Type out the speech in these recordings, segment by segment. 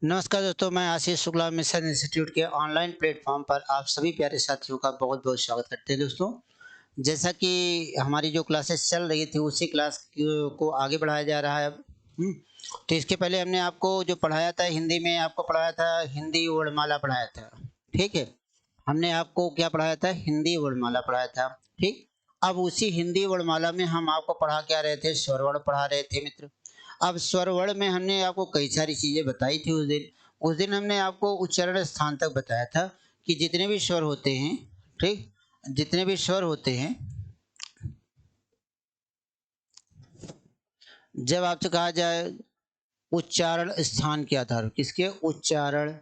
नमस्कार दोस्तों, मैं आशीष शुक्ला मिशन इंस्टीट्यूट के ऑनलाइन प्लेटफॉर्म पर आप सभी प्यारे साथियों का बहुत-बहुत स्वागत करते हैं दोस्तों। जैसा कि हमारी जो क्लासेस चल रही थी उसी क्लास को आगे बढ़ाया जा रहा है अब। तो इसके पहले हमने आपको जो पढ़ाया था हिंदी में आपको पढ़ाया था हिंदी वर्णमाला पढ़ाया था, ठीक है? हमने आपको क्या पढ़ाया था? हिंदी वर्णमाला पढ़ाया था, ठीक? अब उसी हिंदी वर्णमाला में हम आपको पढ़ा क्या रहे थे? स्वरवर्ण पढ़ा रहे थे मित्र। अब स्वरवर्ण में हमने आपको कई सारी चीज़ें बताई थी उस दिन। उस दिन हमने आपको उच्चारण स्थान तक बताया था कि जितने भी स्वर होते हैं, ठीक? जितने भी स्वर होते हैं, जब आपसे कहा जाए उच्चारण स्थान के आधार पर, किसके? उच्चारण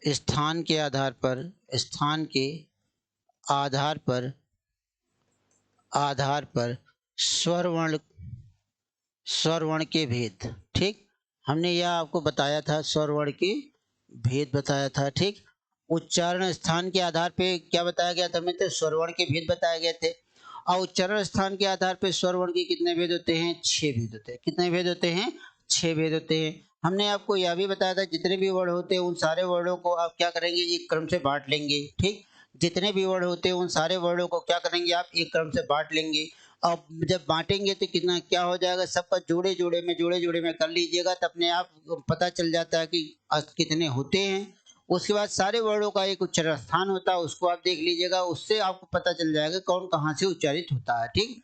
स्थान के आधार पर, स्थान के आधार पर, आधार पर स्वरवर्ण स्वरवर्ण के भेद, ठीक? हमने यह आपको बताया था, स्वरवर्ण के भेद बताया था, ठीक? उच्चारण स्थान के आधार पे क्या बताया गया था मित्र? स्वरवर्ण के भेद बताए गए थे। और उच्चारण स्थान के आधार पे स्वरवर्ण के कितने भेद होते हैं? 6 भेद होते हैं। कितने भेद होते हैं? 6 भेद होते हैं। हमने आपको यह भी बताया था जितने भी वर्ण होते हैं उन सारे वर्णों को आप क्या करेंगे? एक क्रम से बांट लेंगे, ठीक? जितने भी वर्ण होते हैं उन सारे वर्णों को क्या करेंगे? आप एक क्रम से बांट लेंगे। अब जब बांटेंगे तो कितना क्या हो जाएगा? सबका जोड़े जोड़े में कर लीजिएगा तो अपने आप पता चल जाता है कि कितने होते हैं। उसके बाद सारे वर्णों का एक उच्चारण स्थान होता है, उसको आप देख लीजिएगा, उससे आपको पता चल जाएगा कौन कहाँ से उच्चारित होता है, ठीक?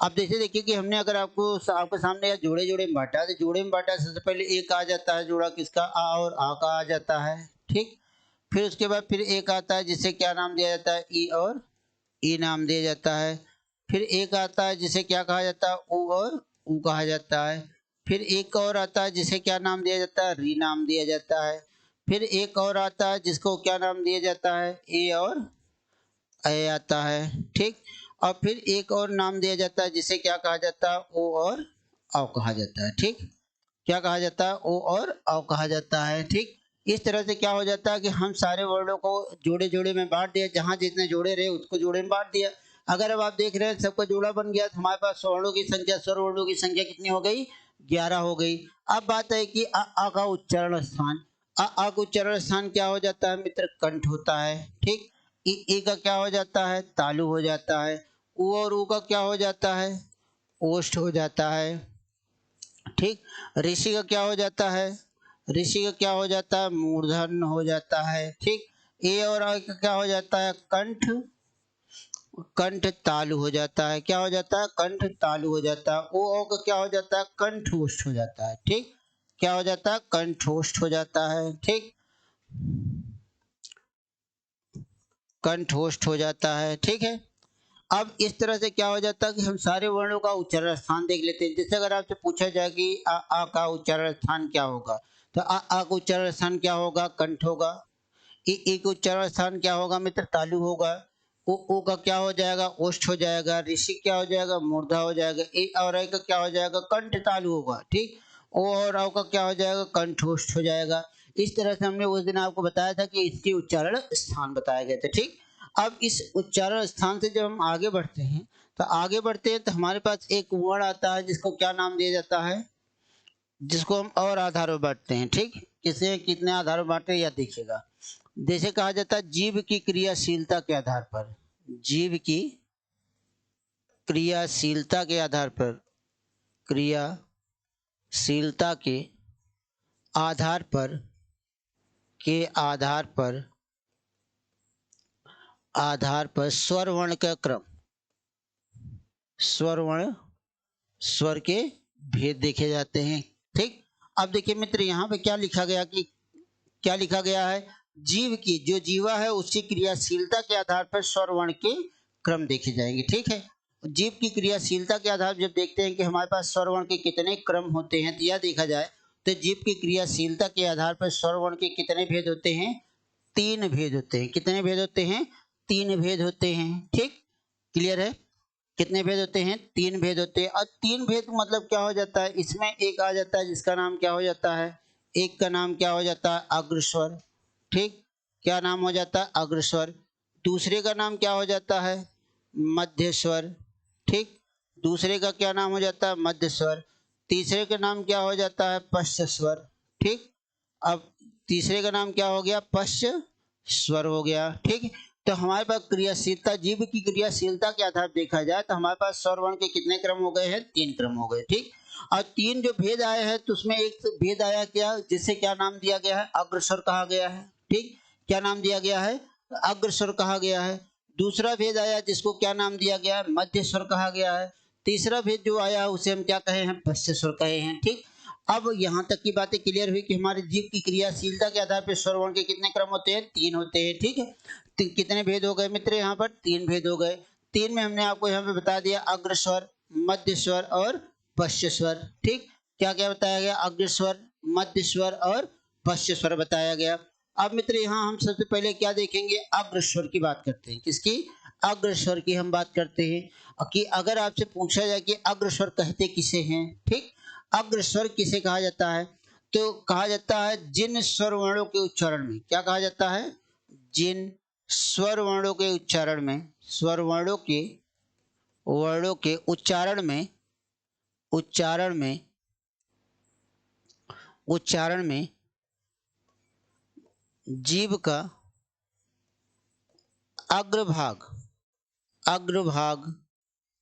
अब जैसे देखिए कि हमने अगर आपके सामने जोड़े जोड़े में बांटा तो जोड़े में बांटा सबसे पहले एक आ जाता है जोड़ा, किसका? आ और आ का आ जाता है, ठीक? फिर उसके बाद फिर एक आता है जिसे क्या नाम दिया जाता है? ई और ई नाम दिया जाता है। फिर एक आता है जिसे क्या कहा जाता है? ऊ और ऊ कहा जाता है। फिर एक और आता है जिसे क्या नाम दिया जाता है? री नाम दिया जाता है। फिर एक और आता है जिसको क्या नाम दिया जाता है? ए और ए आता है, ठीक? और फिर एक और नाम दिया जाता है जिसे क्या कहा जाता है? ओ और औ कहा जाता है, ठीक? क्या कहा जाता है? ओ और औ कहा जाता है, ठीक? इस तरह से क्या हो जाता है कि हम सारे वर्णों को जोड़े जोड़े में बांट दिया, जहां जितने जोड़े रहे उसको जोड़े में बांट दिया। अगर अब आप देख रहे हैं सबका जोड़ा बन गया तो हमारे पास स्वर्णों की संख्या, स्वर वर्णों की संख्या कितनी हो गई? 11 हो गई। अब बात है कि आ का उच्चारण स्थान, आ का उच्चारण स्थान क्या हो जाता है मित्र? कंठ होता है, ठीक? ई का क्या हो जाता है? तालु हो जाता है। ऊ और ऊ का क्या हो जाता है? ओष्ठ हो जाता है, ठीक? ऋषि का क्या हो जाता है? ऋषि का क्या हो जाता है? मूर्धन हो जाता है, ठीक? ए और आ का क्या हो जाता है? कंठ, कंठ तालु हो जाता है। क्या हो जाता है? कंठ तालु हो जाता है। ओ का क्या हो जाता है? कंठोष्ठ हो जाता है, ठीक? क्या हो जाता है? कंठोष्ठ हो जाता है, ठीक? कंठोष्ठ हो जाता है, ठीक है? अब इस तरह से क्या हो जाता है कि हम सारे वर्णों का उच्चारण स्थान देख लेते हैं। जैसे अगर आपसे पूछा जाए कि आ का उच्चारण स्थान क्या होगा, तो आ का उच्चारण स्थान क्या होगा? कंठ होगा। ई का उच्चारण स्थान क्या होगा मित्र? तालु होगा। ओ का क्या हो जाएगा? ओष्ठ हो जाएगा। ऋषि क्या हो जाएगा? मूर्धा हो जाएगा। ए और ए का क्या हो जाएगा? कंठ तालु होगा, ठीक? ओ और औ का क्या हो जाएगा? कंठोष्ठ हो जाएगा। इस तरह से हमने उस दिन आपको बताया था कि इसके उच्चारण स्थान बताए गए थे, ठीक? अब इस उच्चारण स्थान से जब हम आगे बढ़ते हैं तो हमारे पास एक वर्ण आता है जिसको क्या नाम दिया जाता है? जिसको हम और आधार पर बांटते हैं, ठीक? किसे कितने आधार पर बांटे या देखिएगा। जैसे कहा जाता है जीव की क्रियाशीलता के आधार पर, जीव की क्रियाशीलता के आधार पर, क्रियाशीलता के आधार पर, के आधार पर स्वर वर्ण का क्रम, स्वर वर्ण, स्वर के भेद देखे जाते हैं, ठीक? अब देखिए मित्र यहाँ पे क्या लिखा गया कि क्या लिखा गया है? जीव की जो जीवा है उसकी क्रियाशीलता के आधार पर स्वर वर्ण के क्रम देखे जाएंगे, ठीक है? जीव की क्रियाशीलता के आधार पर जब देखते हैं कि हमारे पास स्वर वर्ण के कितने क्रम होते हैं तो यह देखा जाए तो जीव की क्रियाशीलता के आधार पर स्वर वर्ण के कितने भेद होते हैं? 3 भेद होते हैं। कितने भेद होते हैं? 3 भेद होते हैं, ठीक? क्लियर है? कितने भेद होते हैं? 3 भेद होते हैं। और 3 भेद मतलब क्या हो जाता है? इसमें एक आ जाता है जिसका नाम क्या हो जाता है? एक का नाम क्या हो जाता है? अग्रस्वर, ठीक? क्या नाम हो जाता है? अग्रस्वर। दूसरे का नाम क्या हो जाता है? मध्य स्वर, ठीक? दूसरे का क्या नाम हो जाता है? मध्य स्वर। तीसरे का नाम क्या हो जाता है? पश्च स्वर, ठीक? अब तीसरे का नाम क्या हो गया, पश्च स्वर हो गया। ठीक है, तो हमारे पास क्रियाशीलता, जीव की क्रियाशीलता के आधार देखा जाए तो हमारे पास स्वर वर्ण के कितने क्रम हो गए हैं, 3 क्रम हो गए। ठीक, और 3 जो भेद आए हैं तो उसमें एक भेद आया क्या, जिसे क्या नाम दिया गया है, अग्रस्वर कहा गया है। ठीक, क्या नाम दिया गया है, अग्रस्वर कहा गया है। दूसरा भेद आया जिसको क्या नाम दिया गया है, मध्य स्वर कहा गया है। तीसरा भेद जो आया उसे हम क्या कहे हैं, पश्च स्वर कहे हैं। ठीक, अब यहाँ तक की बातें क्लियर हुई कि हमारे जीव की क्रियाशीलता के आधार पर स्वर वर्ण के कितने क्रम होते हैं, 3 होते हैं। ठीक है, कितने भेद हो गए मित्र, यहाँ पर 3 भेद हो गए। 3 में हमने आपको यहाँ पे बता दिया, अग्रस्वर, मध्य स्वर और पश्च स्वर। ठीक, क्या क्या बताया गया, अग्रस्वर, मध्य स्वर और पश्च स्वर बताया गया। अब मित्र यहाँ हम सबसे पहले क्या देखेंगे, अग्रस्वर की बात करते हैं। किसकी, अग्रस्वर की हम बात करते हैं कि अगर आपसे पूछा जाए कि अग्रस्वर कहते किसे हैं। ठीक, अग्रस्वर किसे कहा जाता है, तो कहा जाता है जिन स्वर वर्णों के उच्चारण में, क्या कहा जाता है, जिन स्वर वर्णों के उच्चारण में, स्वर वर्णों के उच्चारण में, उच्चारण में जीभ का अग्रभाग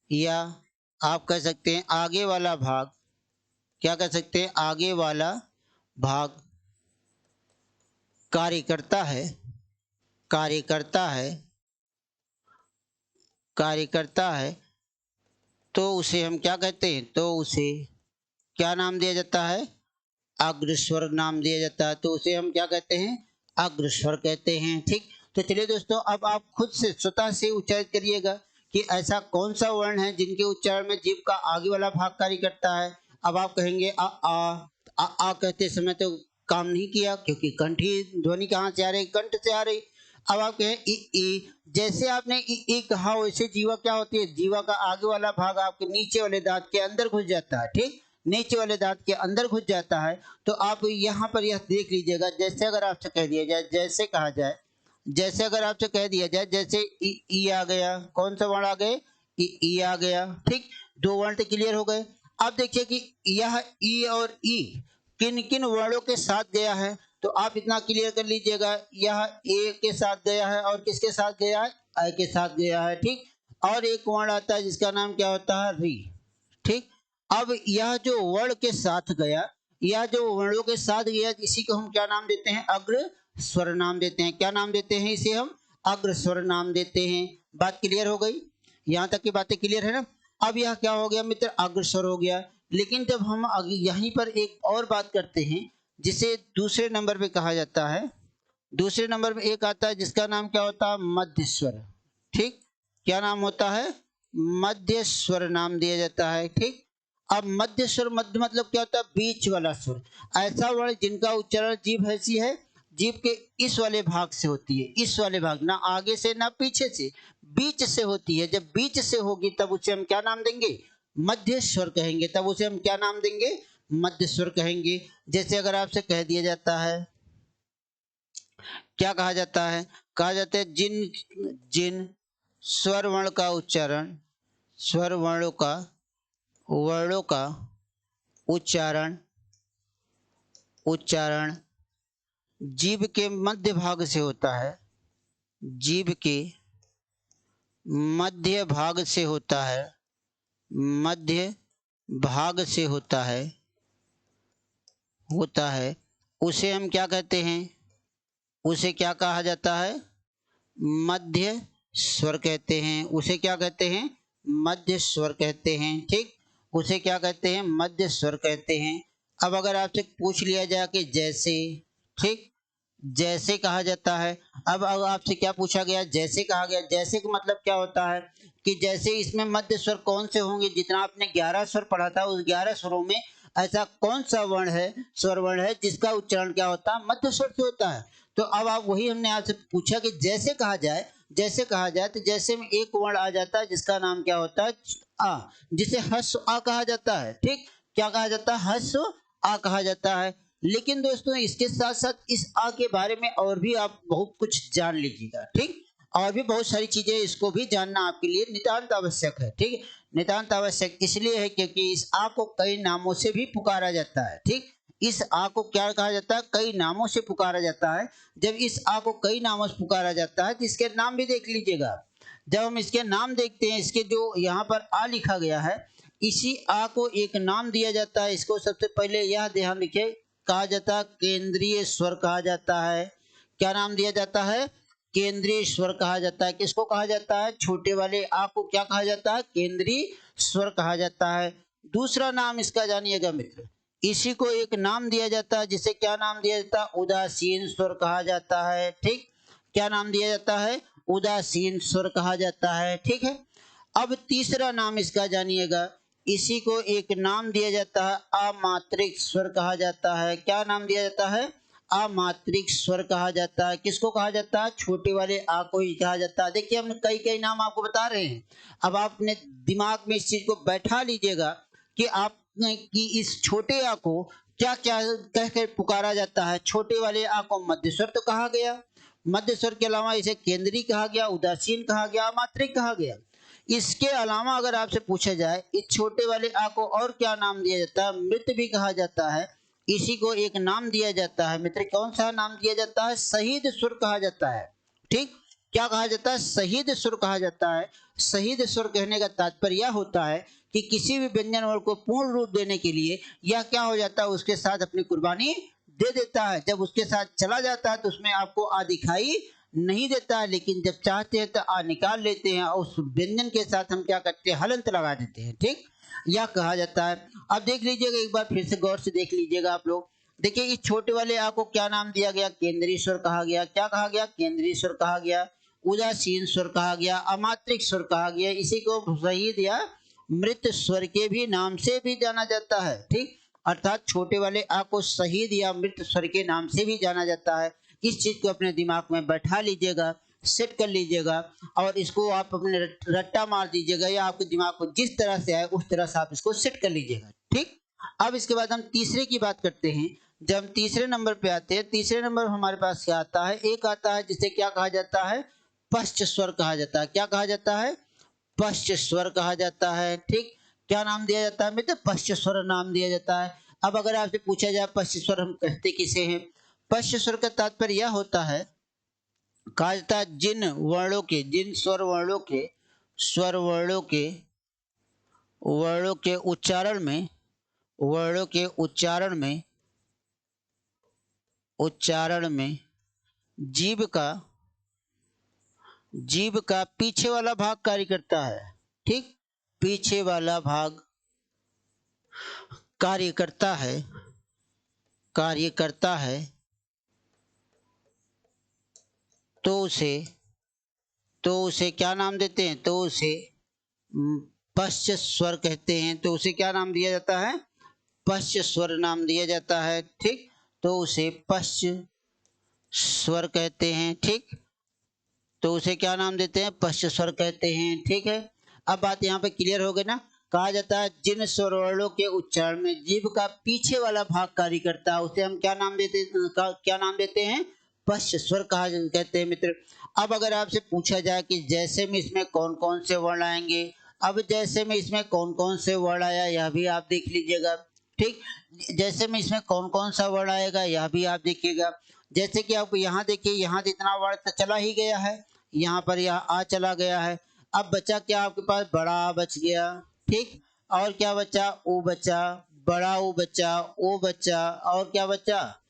या आप कह सकते हैं आगे वाला भाग, क्या कह सकते हैं, आगे वाला भाग कार्य करता है, तो उसे हम क्या कहते हैं, तो उसे क्या नाम दिया जाता है, अग्रस्वर नाम दिया जाता है। तो उसे हम क्या कहते हैं, अग्रस्वर कहते हैं। ठीक, तो चलिए दोस्तों, अब आप खुद से स्वतः से उच्चारित करिएगा कि ऐसा कौन सा वर्ण है जिनके उच्चारण में जीभ का आगे वाला भाग कार्य करता है। अब आप कहेंगे आ कहते समय तो काम नहीं किया, क्योंकि कंठी ध्वनि कहाँ से आ रही, कंठ से आ रही। अब आप कहें ई, जैसे आपने ई कहा वैसे जीवा क्या होती है, जीवा का आगे वाला भाग आपके नीचे वाले दांत के अंदर घुस जाता है। ठीक, नीचे वाले दांत के अंदर घुस जाता है। तो आप यहाँ पर यह देख लीजिएगा, जैसे अगर आपसे कह दिया जाए, जैसे कहा जाए, जैसे अगर आपसे कह दिया जाए, जैसे ई आ गया, कौन सा वर्ण आ गए, ई आ गया। ठीक, 2 वर्ण तो क्लियर हो गए। अब देखिए कि यह ई और ई किन किन वर्णों के साथ गया है, तो आप इतना क्लियर कर लीजिएगा, यह ए के साथ गया है और किसके साथ गया है, आई के साथ गया है। ठीक, और एक वर्ण आता है जिसका नाम क्या होता है, री। ठीक, अब यह जो वर्ण के साथ गया, यह जो वर्णों के साथ गया, इसी को हम क्या नाम देते हैं, अग्र स्वर नाम देते हैं। क्या नाम देते हैं, इसे हम अग्र स्वर नाम देते हैं। बात क्लियर हो गई, यहाँ तक की बातें क्लियर है ना। अब यह क्या हो गया मित्र, अग्र स्वर हो गया। लेकिन जब हम यहीं पर एक और बात करते हैं जिसे दूसरे नंबर पे कहा जाता है, दूसरे नंबर में एक आता है जिसका नाम क्या होता है, मध्य स्वर। ठीक, क्या नाम होता है, मध्य स्वर नाम दिया जाता है। ठीक, अब मध्य स्वर, मध्य मतलब क्या होता है, बीच वाला स्वर। ऐसा वर्ण जिनका उच्चारण जीभ ऐसी है, जीभ के इस वाले भाग से होती है, इस वाले भाग, ना आगे से ना पीछे से, बीच से होती है। जब बीच से होगी तब उसे हम क्या नाम देंगे, मध्य स्वर कहेंगे। तब उसे हम क्या नाम देंगे, मध्य स्वर कहेंगे। जैसे अगर आपसे कह दिया जाता है, क्या कहा जाता है, कहा जाता है जिन जिन स्वर वर्ण का उच्चारण, स्वर वर्णों का उच्चारण जीभ के मध्य भाग से होता है, जीभ के मध्य भाग से होता है, मध्य भाग से होता है, उसे हम क्या कहते हैं, उसे क्या कहा जाता है, मध्य स्वर कहते हैं। उसे क्या कहते हैं, मध्य स्वर कहते हैं। ठीक, उसे क्या कहते हैं, मध्य स्वर कहते हैं। अब अगर आपसे पूछ लिया जाए कि जैसे, ठीक, जैसे कहा जाता है। अब आपसे क्या पूछा गया, जैसे कहा गया, जैसे का मतलब क्या होता है कि जैसे इसमें मध्य स्वर कौन से होंगे, जितना आपने 11 स्वर पढ़ा था उस 11 स्वरों में ऐसा कौन सा वर्ण है, स्वर वर्ण है जिसका उच्चारण क्या होता है, मध्य स्वर से होता है। तो अब आप वही हमने आपसे पूछा कि जैसे कहा जाए, जैसे कहा जाए तो जैसे में एक वर्ण आ जाता है जिसका नाम क्या होता है, आ, जिसे हस्व आ कहा जाता है। ठीक, क्या कहा जाता है, हस्व आ कहा जाता है। लेकिन दोस्तों इसके साथ साथ इस आ के बारे में और भी आप बहुत कुछ जान लीजिएगा। ठीक, और भी बहुत सारी चीजें, इसको भी जानना आपके लिए नितांत आवश्यक है। ठीक है, नितांत आवश्यक इसलिए है क्योंकि इस आ को कई नामों से भी पुकारा जाता है। ठीक, इस आ को क्या कहा जाता है, कई नामों से पुकारा जाता है। जब इस आ को कई नामों से पुकारा जाता है तो इसके नाम भी देख लीजिएगा। जब हम इसके नाम देखते हैं, इसके जो यहाँ पर आ लिखा गया है, इसी आ को एक नाम दिया जाता है। इसको सबसे पहले यह ध्यान रखिए, कहा जाता है केंद्रीय स्वर कहा जाता है। क्या नाम दिया जाता है, केंद्रीय स्वर कहा जाता है। किसको कहा जाता है, छोटे वाले आ को क्या कहा जाता है, केंद्रीय स्वर कहा जाता है। दूसरा नाम इसका जानिएगा मित्र, इसी को एक नाम दिया जाता है, जिसे क्या नाम दिया जाता है, उदासीन स्वर कहा जाता है। ठीक, क्या नाम दिया जाता है, उदासीन स्वर कहा जाता है। ठीक है। अब तीसरा नाम इसका जानिएगा, इसी को एक नाम दिया जाता है, अमात्रिक स्वर कहा जाता है। क्या नाम दिया जाता है, अमात्रिक स्वर कहा जाता है। किसको कहा जाता है, छोटे वाले आ को ही कहा जाता है। देखिए हम कई कई नाम आपको बता रहे हैं, अब आप अपने दिमाग में इस चीज को बैठा लीजिएगा कि आप कि इस छोटे आ को क्या क्या कह कर पुकारा जाता है। छोटे वाले आ को मध्य स्वर तो कहा गया, मध्य स्वर के अलावा इसे केंद्रीय कहा गया, उदासीन कहा गया, अमात्रिक कहा गया। इसके अलावा अगर आपसे पूछा जाए इस छोटे वाले आ को और क्या नाम दिया जाता है, मृत भी कहा जाता है। इसी को एक नाम दिया जाता है मित्र, कौन सा नाम दिया जाता है, शहीद सुर कहा जाता है। ठीक, क्या कहा जाता है, शहीद सुर कहा जाता है। शहीद सुर कहने का तात्पर्य यह होता है कि किसी भी व्यंजन वर्ण को पूर्ण रूप देने के लिए यह क्या हो जाता है, उसके साथ अपनी कुर्बानी दे देता है। जब उसके साथ चला जाता है तो उसमें आपको आ दिखाई नहीं देता है, लेकिन जब चाहते हैं तो आ निकाल लेते हैं और उस व्यंजन के साथ हम क्या करते हैं, हलंत लगा देते हैं। ठीक, यह कहा जाता है। अब देख लीजिएगा, एक बार फिर से गौर से देख लीजिएगा आप लोग। देखिए इस छोटे वाले आ को क्या नाम दिया गया, केंद्रीय स्वर कहा गया। क्या कहा गया, केंद्रीय स्वर कहा गया, उदासीन स्वर कहा गया, अमात्रिक स्वर कहा गया। इसी को शहीद या मृत स्वर के भी नाम से भी जाना जाता है। ठीक, अर्थात छोटे वाले आ को शहीद या मृत स्वर के नाम से भी जाना जाता है। इस चीज को अपने दिमाग में बैठा लीजिएगा, सेट कर लीजिएगा और इसको आप अपने रट्टा मार दीजिएगा, या आपके दिमाग को जिस तरह से आए उस तरह से आप इसको सेट कर लीजिएगा। ठीक, अब इसके बाद हम तीसरे की बात करते हैं। जब हम तीसरे नंबर पे आते हैं, तीसरे नंबर हमारे पास क्या आता है, एक आता है जिसे क्या कहा जाता है, पश्च स्वर कहा जाता है। क्या कहा जाता है, पश्च स्वर कहा जाता है। ठीक, क्या नाम दिया जाता है मित्र, पश्च स्वर नाम दिया जाता है। अब अगर आपसे पूछा जाए पश्च स्वर हम कहते किसे हैं, पश्च स्वर का तात्पर्य यह होता है, कहा जाता है जिन वर्णों के, जिन वर्णों के उच्चारण में, वर्णों के उच्चारण में जीभ का पीछे वाला भाग कार्य करता है। ठीक, पीछे वाला भाग कार्य करता है तो उसे क्या नाम देते हैं, तो उसे पश्च स्वर कहते हैं। तो उसे क्या नाम दिया जाता है, पश्च स्वर नाम दिया जाता है। ठीक, तो उसे पश्च स्वर कहते हैं। ठीक, तो उसे क्या नाम देते हैं, पश्च स्वर कहते हैं। ठीक है, अब बात यहाँ पे क्लियर हो गई ना। कहा जाता है जिन स्वर वर्णों के उच्चारण में जीभ का पीछे वाला भाग कार्य करता है उसे हम क्या नाम देते हैं, पश्च स्वर कहा कहते हैं मित्र। अब अगर आपसे पूछा जाए कि जैसे में इसमें कौन कौन से वर्ण आएंगे, अब जैसे में इसमें कौन कौन से वर्ण आया यह भी आप देख लीजिएगा। ठीक, जैसे में इसमें कौन कौन सा वर्ण आएगा यह भी आप देखिएगा। जैसे कि आप यहाँ देखिए, यहाँ जितना वर्ण तो चला ही गया है, यहाँ पर यह आ चला गया है। अब बचा क्या आपके पास, बड़ा आ बच गया। ठीक, और क्या बचा, ओ बचा, बड़ा ओ बचा, ओ बचा, और क्या बचा,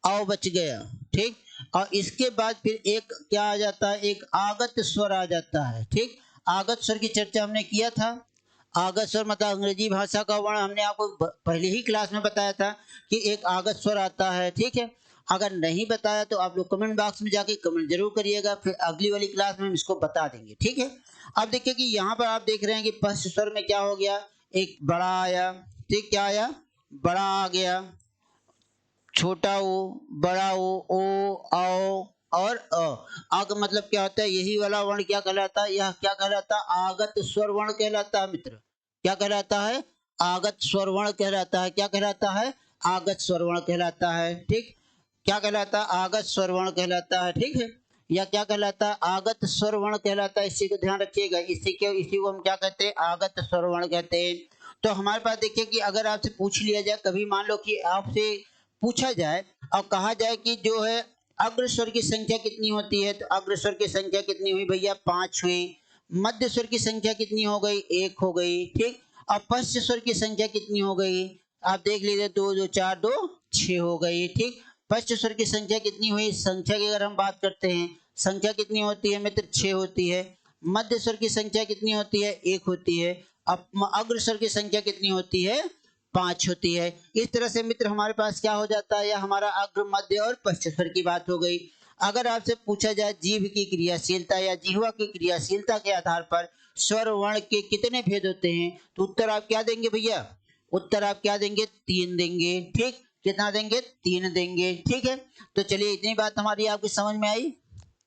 औ बच गया। ठीक, और इसके बाद फिर एक क्या आ जाता है, एक आगत स्वर आ जाता है। ठीक, आगत स्वर की चर्चा हमने किया था। आगत स्वर मतलब अंग्रेजी भाषा का वर्ण, हमने आपको पहले ही क्लास में बताया था कि एक आगत स्वर आता है। ठीक है, अगर नहीं बताया तो आप लोग कमेंट बॉक्स में जाके कमेंट जरूर करिएगा, फिर अगली वाली क्लास में हम इसको बता देंगे। ठीक है, अब देखिए कि यहाँ पर आप देख रहे हैं कि पश्च स्वर में क्या हो गया, एक बड़ा आया। ठीक, क्या आया, बड़ा आ गया, छोटा ओ, बड़ा ओ, आओ और आ का मतलब क्या होता है, यही वाला वर्ण क्या कहलाता है, यह क्या कहलाता है, आगत स्वर वर्ण कहलाता है मित्र। क्या कहलाता है, आगत स्वर वर्ण कहलाता है। क्या कहलाता है, आगत स्वर वर्ण कहलाता है। ठीक, क्या कहलाता है, आगत स्वर वर्ण कहलाता है। ठीक है, या क्या कहलाता है, आगत स्वर वर्ण कहलाता है। इसी को ध्यान रखिएगा, इसी को हम क्या कहते हैं, आगत स्वर वर्ण कहते हैं। तो हमारे पास देखिए कि अगर आपसे पूछ लिया जाए, कभी मान लो कि आपसे पूछा जाए और कहा जाए कि जो है अग्र स्वर की संख्या कितनी होती है, तो अग्र स्वर की संख्या कितनी हुई भैया, 5 हुई। मध्य स्वर की संख्या कितनी हो गई, 1 हो गई, ठीक। और पश्च स्वर की संख्या कितनी हो गई, आप देख लीजिए, 2 2 4 2 6 हो गई, ठीक। पश्च स्वर की संख्या कितनी हुई, संख्या की अगर हम बात करते हैं, संख्या कितनी होती है मित्र, 6 होती है। मध्य स्वर की संख्या कितनी होती है, 1 होती है। अब अग्र स्वर की संख्या कितनी होती है, 5 होती है। इस तरह से मित्र हमारे पास क्या हो जाता है, या हमारा अग्र मध्य और पश्च स्वर की बात हो गई। अगर आपसे पूछा जाए जीभ की क्रियाशीलता या जिह्वा की क्रियाशीलता के आधार पर स्वर वर्ण के कितने भेद होते हैं, तो उत्तर आप क्या देंगे भैया, उत्तर आप क्या देंगे, 3 देंगे, ठीक। कितना देंगे, 3 देंगे, ठीक है। तो चलिए, इतनी बात हमारी आपकी समझ में आई,